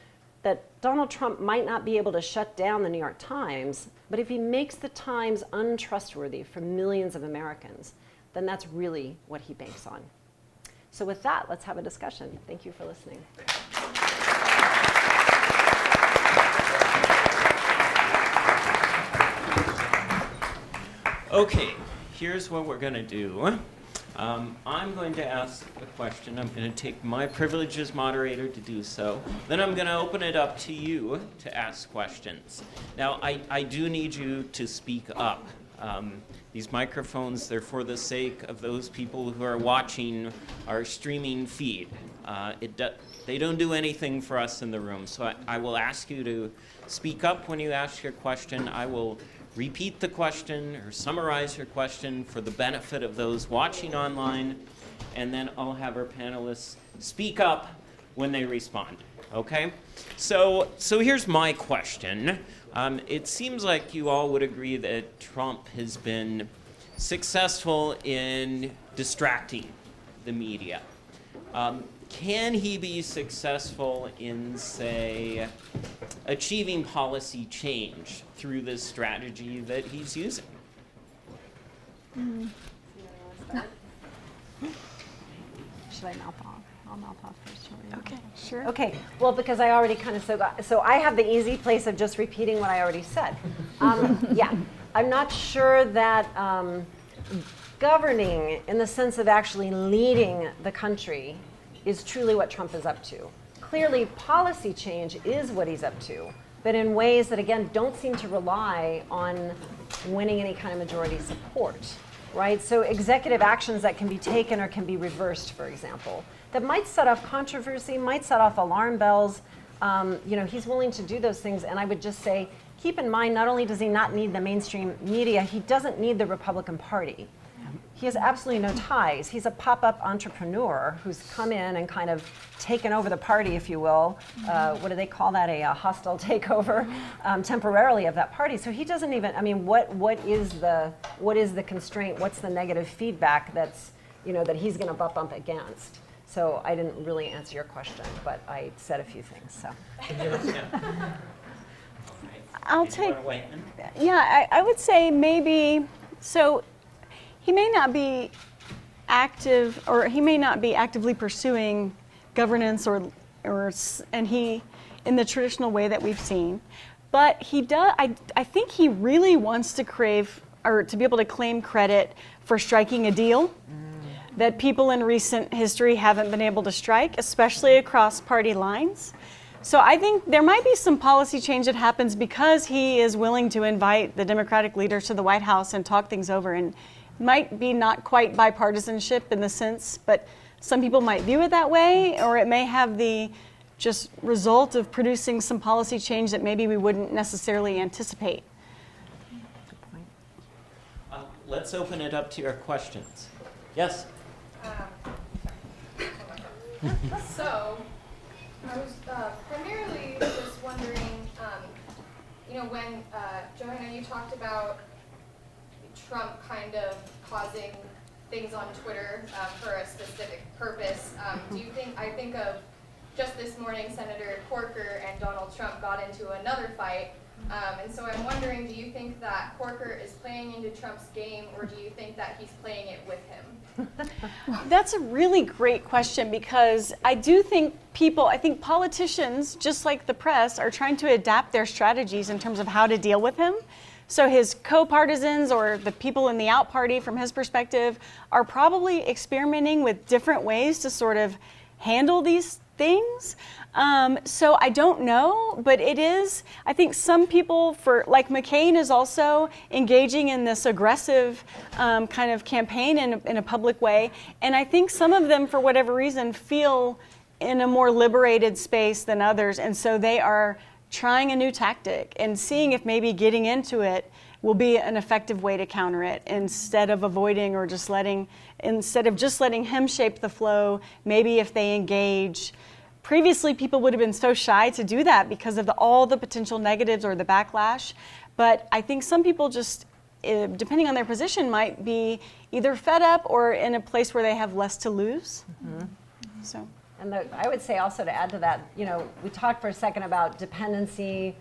that Donald Trump might not be able to shut down the New York Times, but if he makes the Times untrustworthy for millions of Americans, then that's really what he banks on. So with that, let's have a discussion. Thank you for listening. Okay, here's what we're going to do. I'm going to ask a question. I'm going to take my privilege as moderator to do so. Then I'm going to open it up to you to ask questions. Now, I do need you to speak up. These microphones, they're for the sake of those people who are watching our streaming feed. They don't do anything for us in the room. So I will ask you to speak up when you ask your question. I will repeat the question or summarize your question for the benefit of those watching online. And then I'll have our panelists speak up when they respond. Okay? So here's my question. It seems like you all would agree that Trump has been successful in distracting the media. Can he be successful in, say, achieving policy change through this strategy that he's using? Should I mouth off? I'll mouth off first. Okay, sure. Okay, well, because I already kind of so I have the easy place of just repeating what I already said. Yeah, I'm not sure that governing in the sense of actually leading the country is truly what Trump is up to. Clearly, policy change is what he's up to, but in ways that, again, don't seem to rely on winning any kind of majority support, right? So executive actions that can be taken or can be reversed, for example, that might set off controversy, might set off alarm bells. He's willing to do those things, and I would just say keep in mind, not only does he not need the mainstream media, he doesn't need the Republican Party. He has absolutely no ties. He's a pop-up entrepreneur who's come in and kind of taken over the party, if you will. What do they call that? A hostile takeover temporarily of that party. So he doesn't even. I mean, what is the constraint? What's the negative feedback that's that he's going to bump against? So I didn't really answer your question, but I said a few things. So. I'll take. Yeah, I would say maybe so. He may not be active, or he may not be actively pursuing governance or in the traditional way that we've seen, but he does. I think he really wants to crave or to be able to claim credit for striking a deal that people in recent history haven't been able to strike, especially across party lines. So I think there might be some policy change that happens because he is willing to invite the Democratic leaders to the White House and talk things over, and might be not quite bipartisanship in the sense, but some people might view it that way, or it may have the just result of producing some policy change that maybe we wouldn't necessarily anticipate. Good point. Let's open it up to your questions. Yes? So, I was primarily just wondering, when Joanna, you talked about Trump kind of causing things on Twitter for a specific purpose. Do you think, I think of just this morning, Senator Corker and Donald Trump got into another fight. And so I'm wondering, do you think that Corker is playing into Trump's game, or do you think that he's playing it with him? That's a really great question, because I think politicians, just like the press, are trying to adapt their strategies in terms of how to deal with him. So his co-partisans, or the people in the out party from his perspective, are probably experimenting with different ways to sort of handle these things. So I don't know, but it is, I think some people, like McCain is also engaging in this aggressive kind of campaign in a public way. And I think some of them, for whatever reason, feel in a more liberated space than others. And so they are trying a new tactic and seeing if maybe getting into it will be an effective way to counter it, instead of avoiding or instead of just letting him shape the flow. Maybe if they engage. Previously, people would have been so shy to do that because of all the potential negatives or the backlash. But I think some people just, depending on their position, might be either fed up or in a place where they have less to lose. Mm-hmm. So. And I would say also, to add to that, we talked for a second about dependency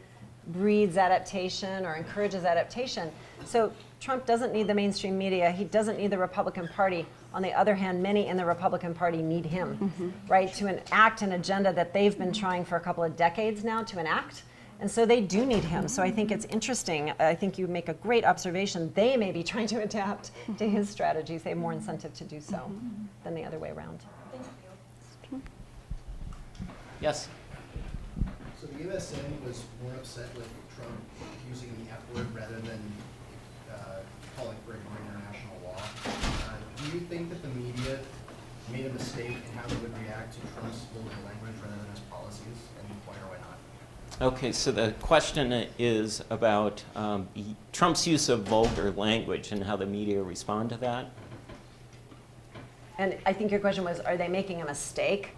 breeds adaptation or encourages adaptation. So Trump doesn't need the mainstream media. He doesn't need the Republican Party. On the other hand, many in the Republican Party need him, right, to enact an agenda that they've been trying for a couple of decades now to enact. And so they do need him. So I think it's interesting. I think you make a great observation. They may be trying to adapt to his strategies. They have more incentive to do so than the other way around. Yes? So the USN was more upset with Trump using the F word rather than calling for ignoring international law. Do you think that the media made a mistake in how they would react to Trump's vulgar language rather than his policies, and why or why not? Okay, so the question is about Trump's use of vulgar language and how the media respond to that. And I think your question was, are they making a mistake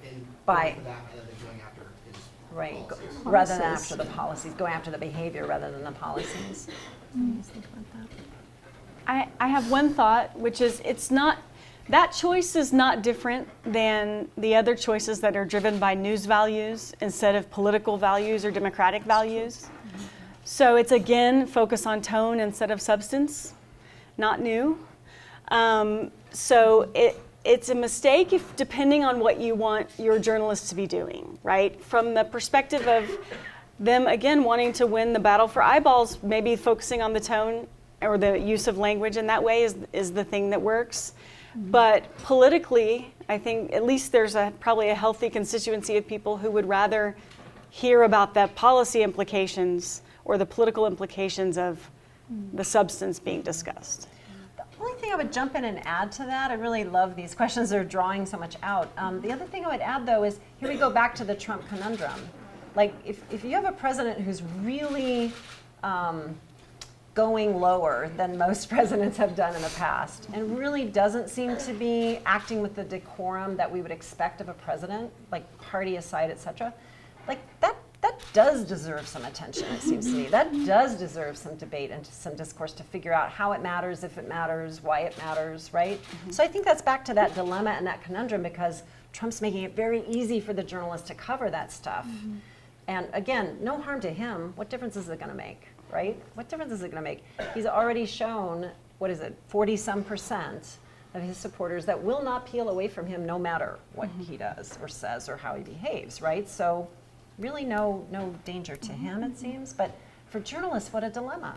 Rather than going after his policies? Rather than after the policies, going after the behavior rather than the policies. Think about that. I have one thought, which is that choice is not different than the other choices that are driven by news values instead of political values or democratic values. So it's, again, focus on tone instead of substance, not new. So it's a mistake depending on what you want your journalists to be doing, right? From the perspective of them, again, wanting to win the battle for eyeballs, maybe focusing on the tone or the use of language in that way is the thing that works. But politically, I think at least there's probably a healthy constituency of people who would rather hear about the policy implications or the political implications of the substance being discussed. The only thing I would jump in and add to that, I really love these questions, they're drawing so much out. The other thing I would add, though, is here we go back to the Trump conundrum. Like, if you have a president who's really going lower than most presidents have done in the past, and really doesn't seem to be acting with the decorum that we would expect of a president, like party aside, et cetera. Like that does deserve some attention, it seems to me. That does deserve some debate and some discourse to figure out how it matters, if it matters, why it matters, right? So I think that's back to that dilemma and that conundrum, because Trump's making it very easy for the journalists to cover that stuff. And again, no harm to him. What difference is it going to make, right? What difference is it going to make? He's already shown, 40-some% of his supporters that will not peel away from him no matter what he does or says or how he behaves, right? So really no danger to him, it seems. But for journalists, what a dilemma.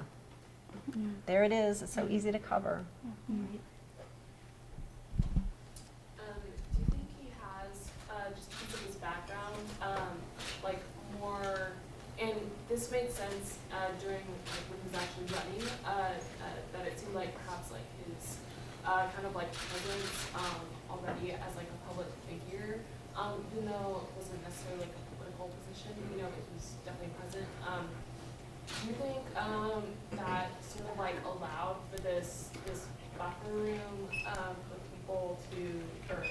There it is. It's so easy to cover. Do you think he has, just because of his background, like more, and this made sense during when he was actually running, that it seemed like perhaps like his kind of like presence already as like a public figure, even though it wasn't necessarily like a political position, you know, but he was definitely present. Do you think that sort of like allowed for this buffer room for people to, or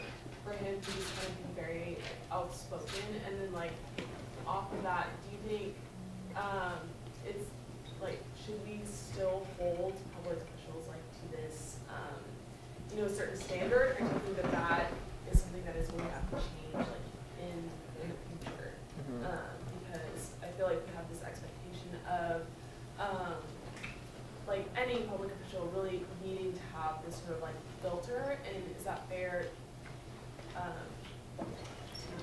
for him to just kind of be very outspoken, and then like off of that, do you think it's like, should we still hold public officials like to this you know, certain standard, or do you think that that is something that is going to have to change like in the future? Because I feel like we have this expectation of like any public official really needing to have this sort of like filter, and is that fair to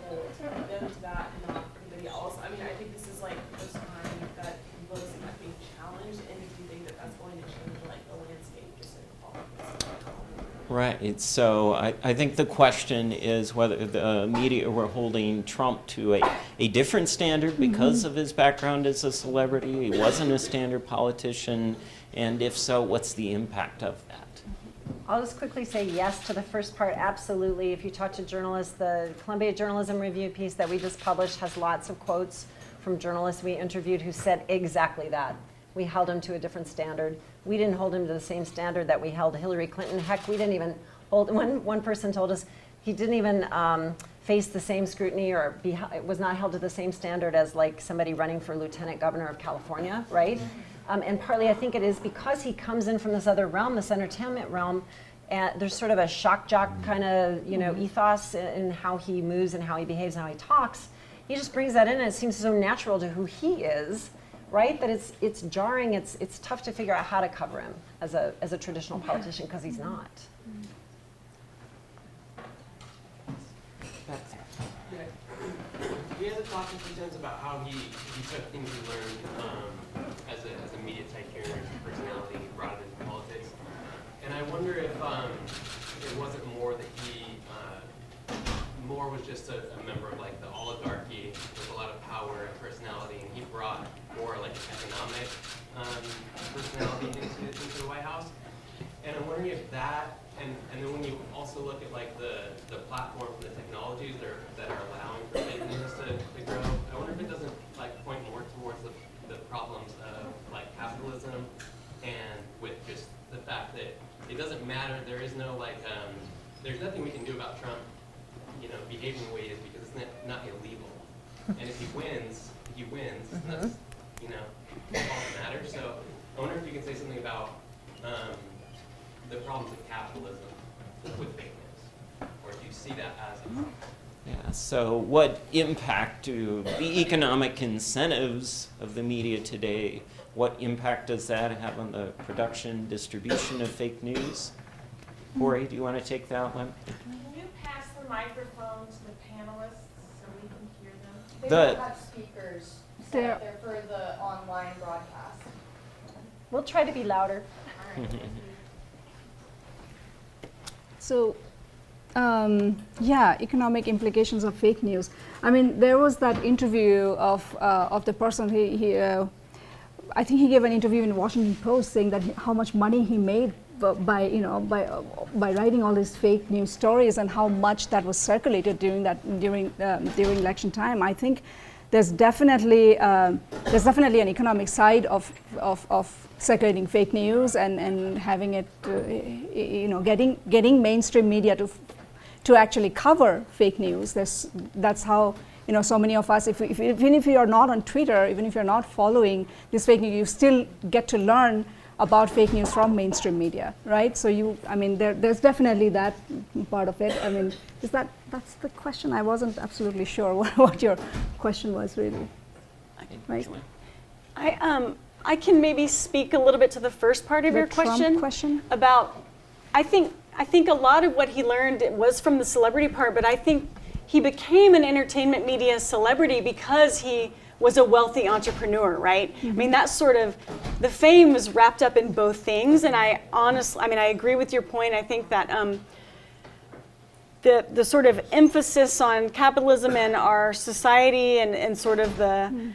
hold them to that and not everybody else? I mean, I think this is like the first time that people are being challenged, and do you think that that's going to change like the landscape just in politics? Right. So I think the question is whether the media were holding Trump to a different standard because of his background as a celebrity. He wasn't a standard politician. And if so, what's the impact of that? I'll just quickly say yes to the first part, absolutely. If you talk to journalists, the Columbia Journalism Review piece that we just published has lots of quotes from journalists we interviewed who said exactly that. We held him to a different standard. We didn't hold him to the same standard that we held Hillary Clinton. Heck, we didn't even hold, one person told us he didn't even face the same scrutiny or was not held to the same standard as like somebody running for lieutenant governor of California, right? And partly I think it is because he comes in from this other realm, this entertainment realm, and there's sort of a shock jock kind of, you know, ethos in how he moves and how he behaves and how he talks. He just brings that in, and it seems so natural to who he is, right? That it's jarring. It's tough to figure out how to cover him as a traditional politician because he's not. We had a talk a few times about how he took things he learned as a media tycoon personality brought it into politics, and I wonder if it wasn't more that he more was just a member of like the oligarchy with a lot of power and personality, and he brought more like economic personality into the White House. And I'm wondering if that, and then when you also look at like the platforms and the technologies that are allowing for fake news to grow, I wonder if it doesn't like point more towards the problems of like capitalism, and with just the fact that it doesn't matter, there is no like, there's nothing we can do about Trump, you know, behaving the way he is because it's not illegal. And if he wins, and that's, you know, all that matters. So I wonder if you can say something about the problems of capitalism with fake news, or do you see that as a problem? Yeah, so what impact do the economic incentives of the media today, what impact does that have on the production, distribution of fake news? Corey, do you want to take that one? Can you pass the microphone to the panelists so we can hear them? They don't have speakers set up there for the online broadcast. We'll try to be louder. All right. So, yeah, economic implications of fake news. I mean, there was that interview of the person. I think he gave an interview in the Washington Post saying that how much money he made by writing all these fake news stories, and how much that was circulated during election time. I think there's definitely an economic side of circulating fake news and having it, getting mainstream media to actually cover fake news. That's how so many of us, even if you are not on Twitter, even if you're not following this fake news, you still get to learn about fake news from mainstream media, right? So there's definitely that part of it. That's the question. I wasn't absolutely sure what your question was really. Right? I can maybe speak a little bit to the first part of your question about. I think a lot of what he learned was from the celebrity part, but I think he became an entertainment media celebrity because he was a wealthy entrepreneur, right? Mm-hmm. That's sort of, the fame was wrapped up in both things, and I agree with your point. I think that the sort of emphasis on capitalism in our society and sort of the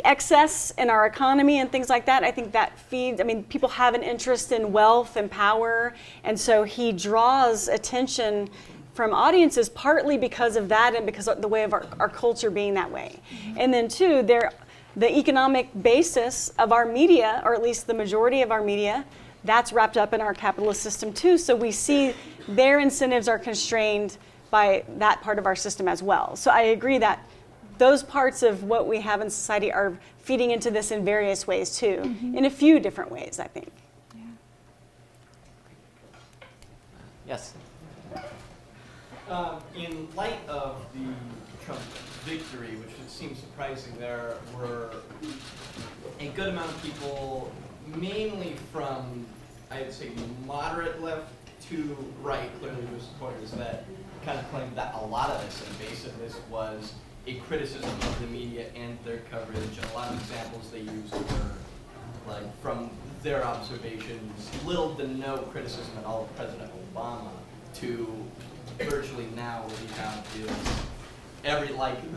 excess in our economy and things like that, I think that feeds, people have an interest in wealth and power, and so he draws attention from audiences partly because of that and because of the way of our culture being that way. And then two, the economic basis of our media, or at least the majority of our media, that's wrapped up in our capitalist system too. So we see their incentives are constrained by that part of our system as well. So I agree that those parts of what we have in society are feeding into this in various ways too, in a few different ways, I think. Yeah. Yes. In light of the Trump victory, which would seem surprising, there were a good amount of people, mainly from, I would say, moderate left to right, clearly who supporters, that kind of claimed that a lot of this and base of this was a criticism of the media and their coverage. And a lot of examples they used were, like, from their observations, little to no criticism at all of President Obama, to virtually now what we have is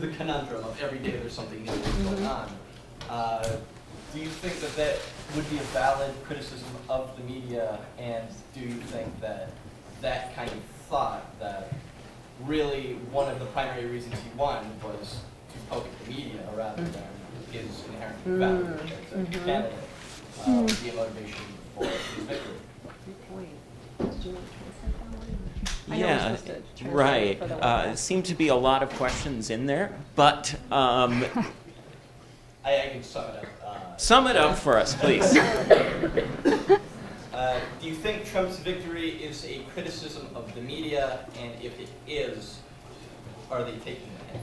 the conundrum of every day there's something new that's going on. Do you think that would be a valid criticism of the media, and do you think that kind of thought that really one of the primary reasons he won was to poke at the media rather than his inherent value as a candidate would be a motivation for his victory? Yeah, right. Seemed to be a lot of questions in there, but I can sum it up. Sum it up for us, please. Do you think Trump's victory is a criticism of the media, and if it is, are they taking it?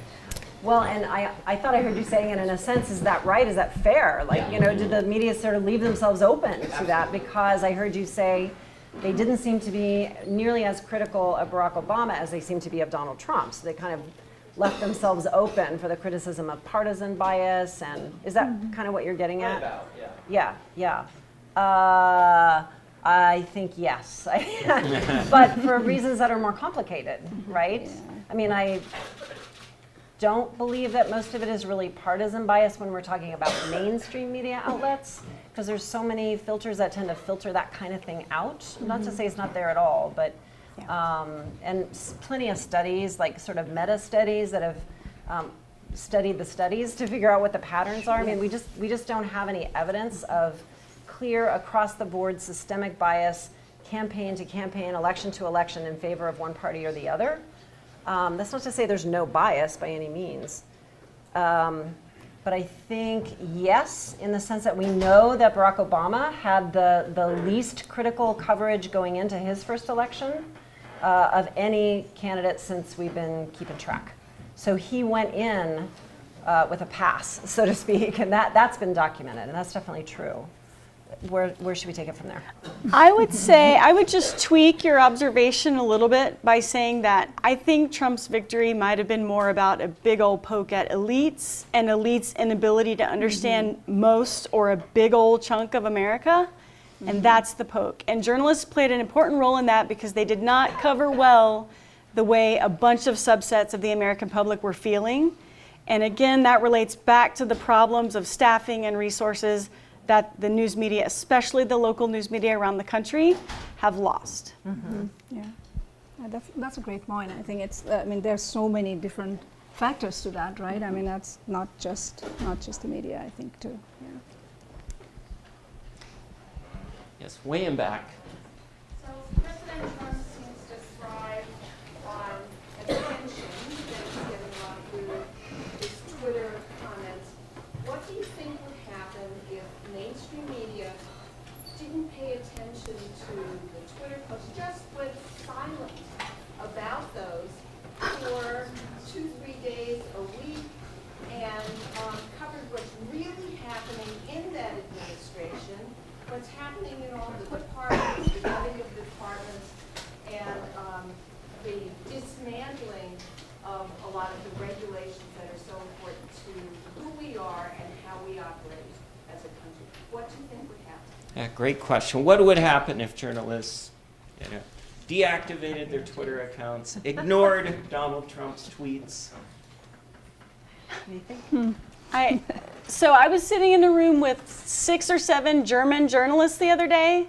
Well, and I thought I heard you saying, and in a sense, is that right? Is that fair? Did the media sort of leave themselves open to that? Because I heard you say they didn't seem to be nearly as critical of Barack Obama as they seem to be of Donald Trump. So they kind of left themselves open for the criticism of partisan bias. And is that kind of what you're getting at? Right about, Yeah. I think yes. But for reasons that are more complicated, right? Yeah. I don't believe that most of it is really partisan bias when we're talking about mainstream media outlets, because there's so many filters that tend to filter that kind of thing out. Not to say it's not there at all, but and plenty of studies, like sort of meta studies that have studied the studies to figure out what the patterns are. We just don't have any evidence of clear across the board systemic bias, campaign to campaign, election to election in favor of one party or the other. That's not to say there's no bias by any means. But I think, yes, in the sense that we know that Barack Obama had the least critical coverage going into his first election of any candidate since we've been keeping track. So he went in with a pass, so to speak, and that's been documented, and that's definitely true. Where should we take it from there? I would say, I would just tweak your observation a little bit by saying that I think Trump's victory might have been more about a big old poke at elites and elites' inability to understand most or a big old chunk of America, and that's the poke. And journalists played an important role in that because they did not cover well the way a bunch of subsets of the American public were feeling. And again, that relates back to the problems of staffing and resources that the news media, especially the local news media around the country, have lost. Yeah, that's a great point. I think it's. There's so many different factors to that, right? I mean, that's not just the media, I think, too. Yeah. Yes, way in back. So President Trump seems to thrive on attention that he's getting a lot through his Twitter comments. What do you think would happen if mainstream media didn't pay attention to the Twitter posts, just went silent about those for 2-3 days a week, and covered what's really happening in that administration, what's happening in all the departments, the gutting of departments, and the dismantling of a lot of the regulations that are so important to who we are and how we operate as a country? What do you think would happen? Yeah, great question. What would happen if journalists deactivated their Twitter accounts, ignored Donald Trump's tweets? So I was sitting in a room with 6 or 7 German journalists the other day,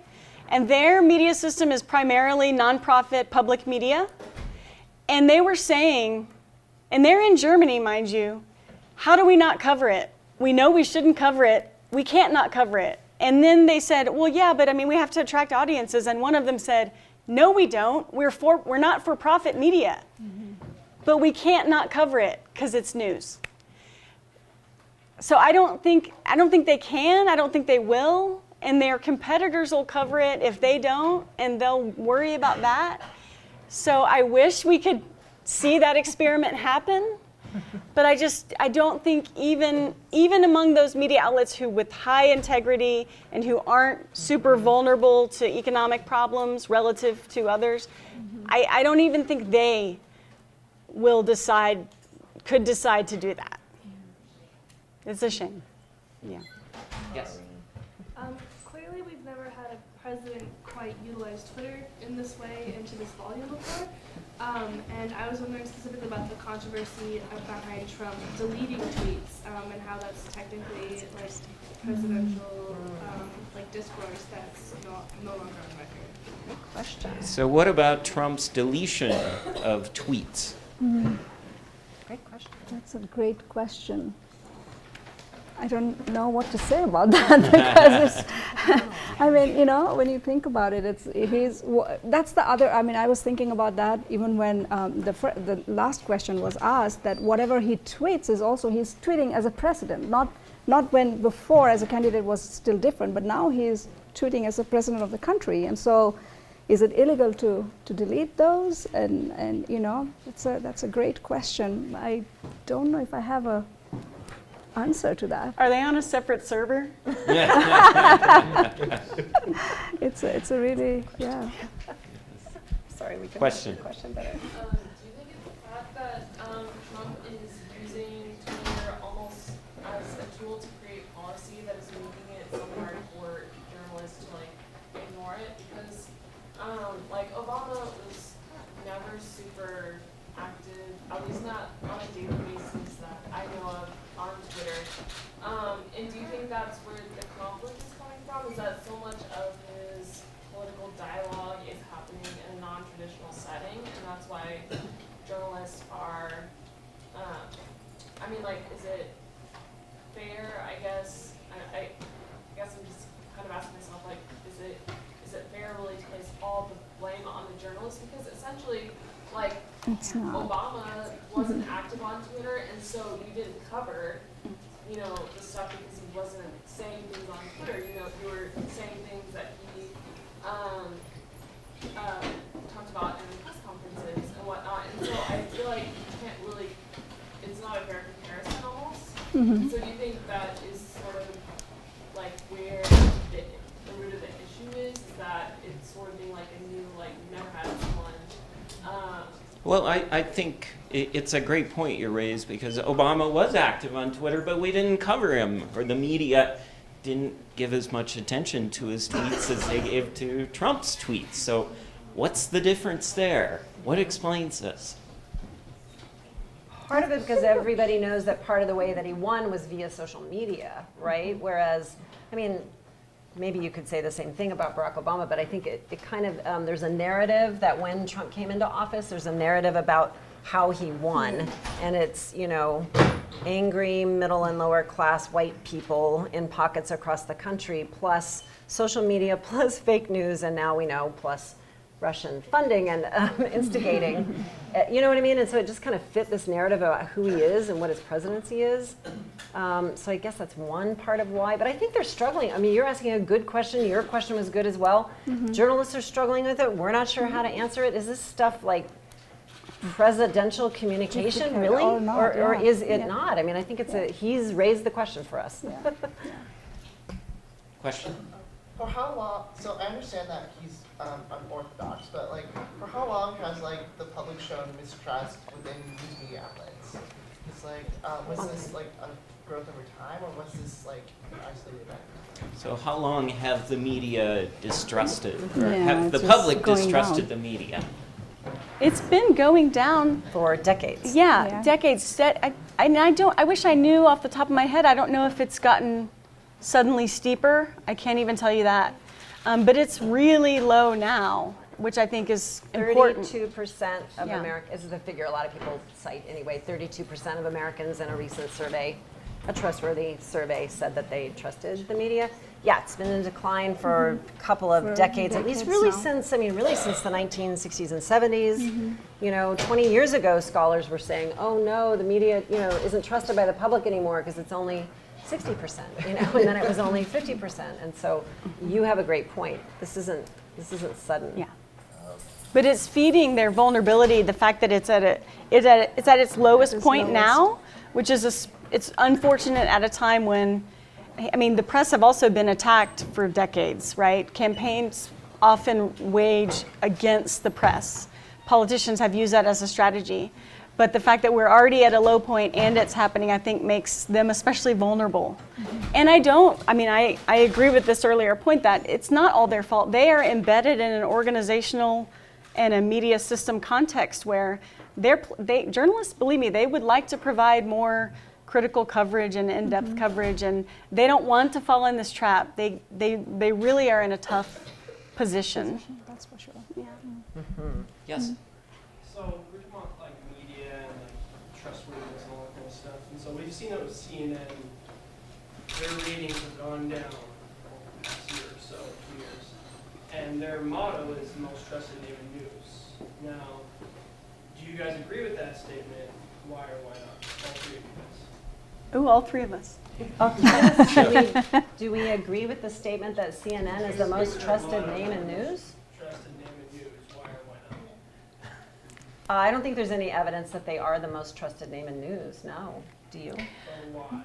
and their media system is primarily nonprofit public media. And they were saying, and they're in Germany, mind you, how do we not cover it? We know we shouldn't cover it. We can't not cover it. And then they said, well, yeah, but I mean, we have to attract audiences. And one of them said, no, we don't. We're not for-profit media. Mm-hmm. But we can't not cover it because it's news. So I don't think they can. I don't think they will. And their competitors will cover it if they don't, and they'll worry about that. So I wish we could see that experiment happen. But I don't think even among those media outlets who with high integrity and who aren't super vulnerable to economic problems relative to others, I don't even think they could decide to do that. It's a shame. Yeah. Yes. Clearly, we've never had a president quite utilize Twitter in this way and to this volume before. And I was wondering specifically about the controversy behind Trump deleting tweets and how that's technically like presidential discourse that's no longer on record. Good question. So what about Trump's deletion of tweets? Mm-hmm. Great question. That's a great question. I don't know what to say about that because it's, I mean, when you think about it, that's the other, I mean, I was thinking about that even when the last question was asked, that whatever he tweets is also, he's tweeting as a president, not when before as a candidate was still different, but now he's tweeting as a president of the country. And so is it illegal to delete those? And that's a great question. I don't know if I have a answer to that. Are they on a separate server? It's a really, yeah. Sorry, we couldn't Question. answer the question better. Do you think it's the fact that Trump is using Twitter almost as a tool to create policy that is making it so hard for journalists to ignore it? Because Obama was never super active, at least not on a daily basis that I know of, on Twitter. And do you think that's where the conflict is coming from? Is that so much of his political dialogue is happening in a non-traditional setting, and that's why journalists are, is it fair, I guess, I guess I'm just kind of asking myself, is it fair really to place all the blame on the journalists? Because essentially, Obama wasn't active on Twitter, and so you didn't cover, the stuff because he wasn't saying things on Twitter. You were saying things that he talked about in press conferences and whatnot. And so I feel like you can't really, it's not a fair comparison almost. Mm-hmm. So do you think that is sort of where the root of the issue is that it's sort of being a new, you've never had someone. Well, I think it's a great point you raised, because Obama was active on Twitter, but we didn't cover him, or the media didn't give as much attention to his tweets as they gave to Trump's tweets. So what's the difference there? What explains this? Part of it because everybody knows that part of the way that he won was via social media, right? Whereas, maybe you could say the same thing about Barack Obama, but I think it kind of, there's a narrative that when Trump came into office, there's a narrative about how he won. And it's, you know, angry middle and lower class white people in pockets across the country, plus social media, plus fake news, and now we know, plus Russian funding and instigating. You know what I mean? And so it just kind of fit this narrative about who he is and what his presidency is. So I guess that's one part of why. But I think they're struggling. I mean, you're asking a good question. Your question was good as well. Journalists are struggling with it. We're not sure how to answer it. Is this stuff like presidential communication, really? Or not, or yeah. is it not? I mean, I think it's he's raised the question for us. Question? For how long, so I understand that he's unorthodox, but like, for how long has like the public shown mistrust within news media outlets? It's like, was this like a growth over time, or was this like an isolated event? So how long have the media distrusted, or Yeah, have the it's public just going distrusted down. the media? It's been going down. For decades. Yeah, decades. I wish I knew off the top of my head. I don't know if it's gotten suddenly steeper. I can't even tell you that. But it's really low now, which I think is important. 32% of Yeah. Americans, this is a figure a lot of people cite anyway, 32% of Americans in a recent survey, a trustworthy survey, said that they trusted the media. Yeah, it's been in decline for a couple of decades, at least really now. since the 1960s and 70s. You know, 20 years ago, scholars were saying, oh no, the media, you know, isn't trusted by the public anymore because it's only 60%, you know, and then it was only 50%. And so you have a great point. This isn't sudden. Yeah. But it's feeding their vulnerability, the fact that it's at its lowest point now, which is it's unfortunate at a time when, I mean, the press have also been attacked for decades, right? Campaigns often wage against the press. Politicians have used that as a strategy. But the fact that we're already at a low point and it's happening, I think, makes them especially vulnerable. And I agree with this earlier point that it's not all their fault. They are embedded in an organizational and a media system context where journalists, believe me, they would like to provide more critical coverage and in-depth coverage, and they don't want to fall in this trap. They really are in a tough position. That's for sure. Yeah. Yes? So we're talking about like media and like trustworthiness and all that kind of stuff. And so we've seen that with CNN, their ratings have gone down over the past year or so, 2 years. And their motto is the most trusted name in news. Now, do you guys agree with that statement? Why or why not? All three of you guys. Ooh, all three of us. Do we agree with the statement that CNN is the most trusted name in news? Trusted name in news. Why or why not? I don't think there's any evidence that they are the most trusted name in news. No. Do you? So why?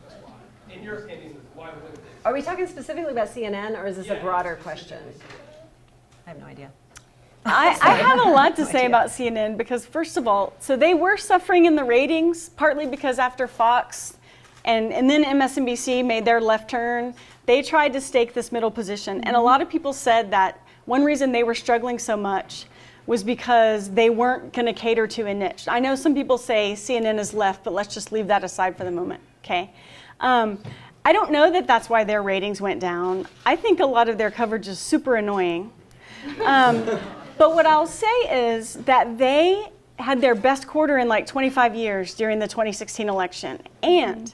That's why. In your opinion, why wouldn't they? Are we talking specifically about CNN, or is this a broader question? I have no idea. I have a lot to say about CNN because, first of all, so they were suffering in the ratings, partly because after Fox and then MSNBC made their left turn, they tried to stake this middle position. And a lot of people said that one reason they were struggling so much was because they weren't going to cater to a niche. I know some people say CNN is left, but let's just leave that aside for the moment, okay? I don't know that that's why their ratings went down. I think a lot of their coverage is super annoying. But what I'll say is that they had their best quarter in like 25 years during the 2016 election. And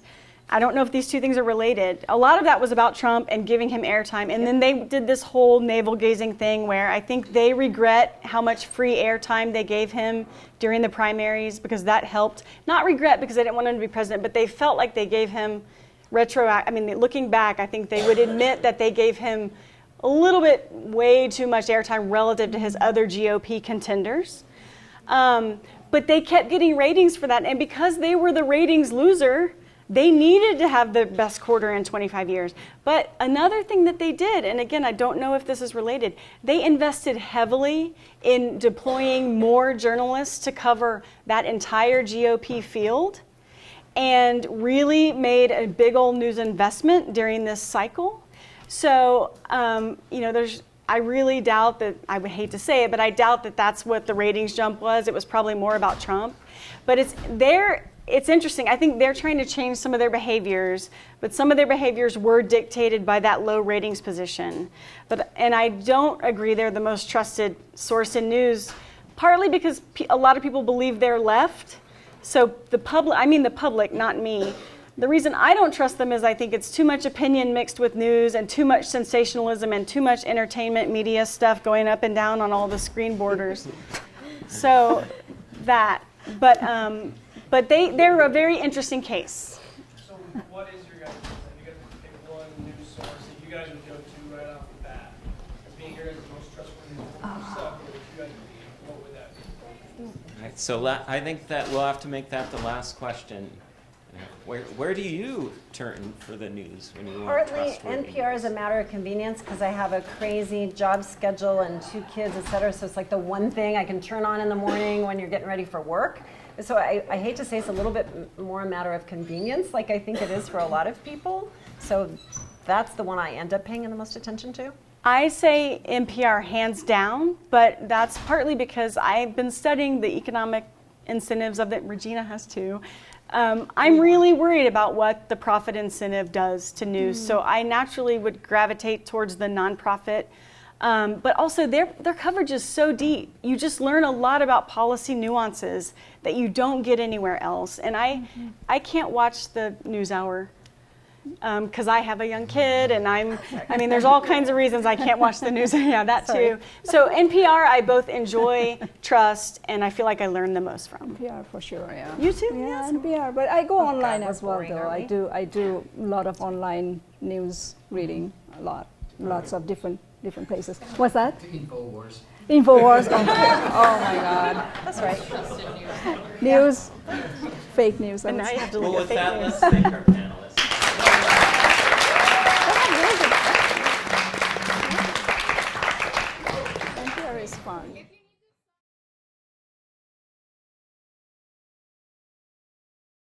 I don't know if these two things are related. A lot of that was about Trump and giving him airtime. And then they did this whole navel-gazing thing where I think they regret how much free airtime they gave him during the primaries because that helped. Not regret because they didn't want him to be president, but they felt like they gave him looking back, I think they would admit that they gave him a little bit way too much airtime relative to his other GOP contenders. But they kept getting ratings for that. And because they were the ratings loser, they needed to have the best quarter in 25 years. But another thing that they did, and again, I don't know if this is related, they invested heavily in deploying more journalists to cover that entire GOP field and really made a big old news investment during this cycle. So, I really doubt that, I would hate to say it, but I doubt that that's what the ratings jump was. It was probably more about Trump. But it's interesting. I think they're trying to change some of their behaviors, but some of their behaviors were dictated by that low ratings position. And I don't agree they're the most trusted source in news, partly because a lot of people believe they're left. So the public, not me. The reason I don't trust them is I think it's too much opinion mixed with news and too much sensationalism and too much entertainment media stuff going up and down on all the screen borders. So that, but they're a very interesting case. So what is your guys' sense? If you guys could pick one news source that you guys would go to right off the bat as being your guys' most trustworthy source yourself, what would you guys be? What would that be? All right, so I think that we'll have to make that the last question. Where do you turn for the news when you want Partly trustworthy NPR is a news? matter of convenience because I have a crazy job schedule and 2 kids, et cetera. So it's like the one thing I can turn on in the morning when you're getting ready for work. So I hate to say it's a little bit more a matter of convenience, like I think it is for a lot of people. So that's the one I end up paying the most attention to. I say NPR hands down, but that's partly because I've been studying the economic incentives of it. Regina has too. I'm really worried about what the profit incentive does to news, so I naturally would gravitate towards the nonprofit. But also their coverage is so deep. You just learn a lot about policy nuances that you don't get anywhere else. And I can't watch the NewsHour because I have a young kid, and there's all kinds of reasons I can't watch the news. Yeah, that too. So NPR I both enjoy, trust, and I feel like I learn the most from. NPR for sure, yeah. You too? Yeah, NPR. But I go online we're as well, boring, though. aren't I do a lot of online news reading, lots of different places. What's that? InfoWars. InfoWars. Oh my God. That's right. News, fake news. And now you have to Well, look with at that, fake news. let's thank our panelists.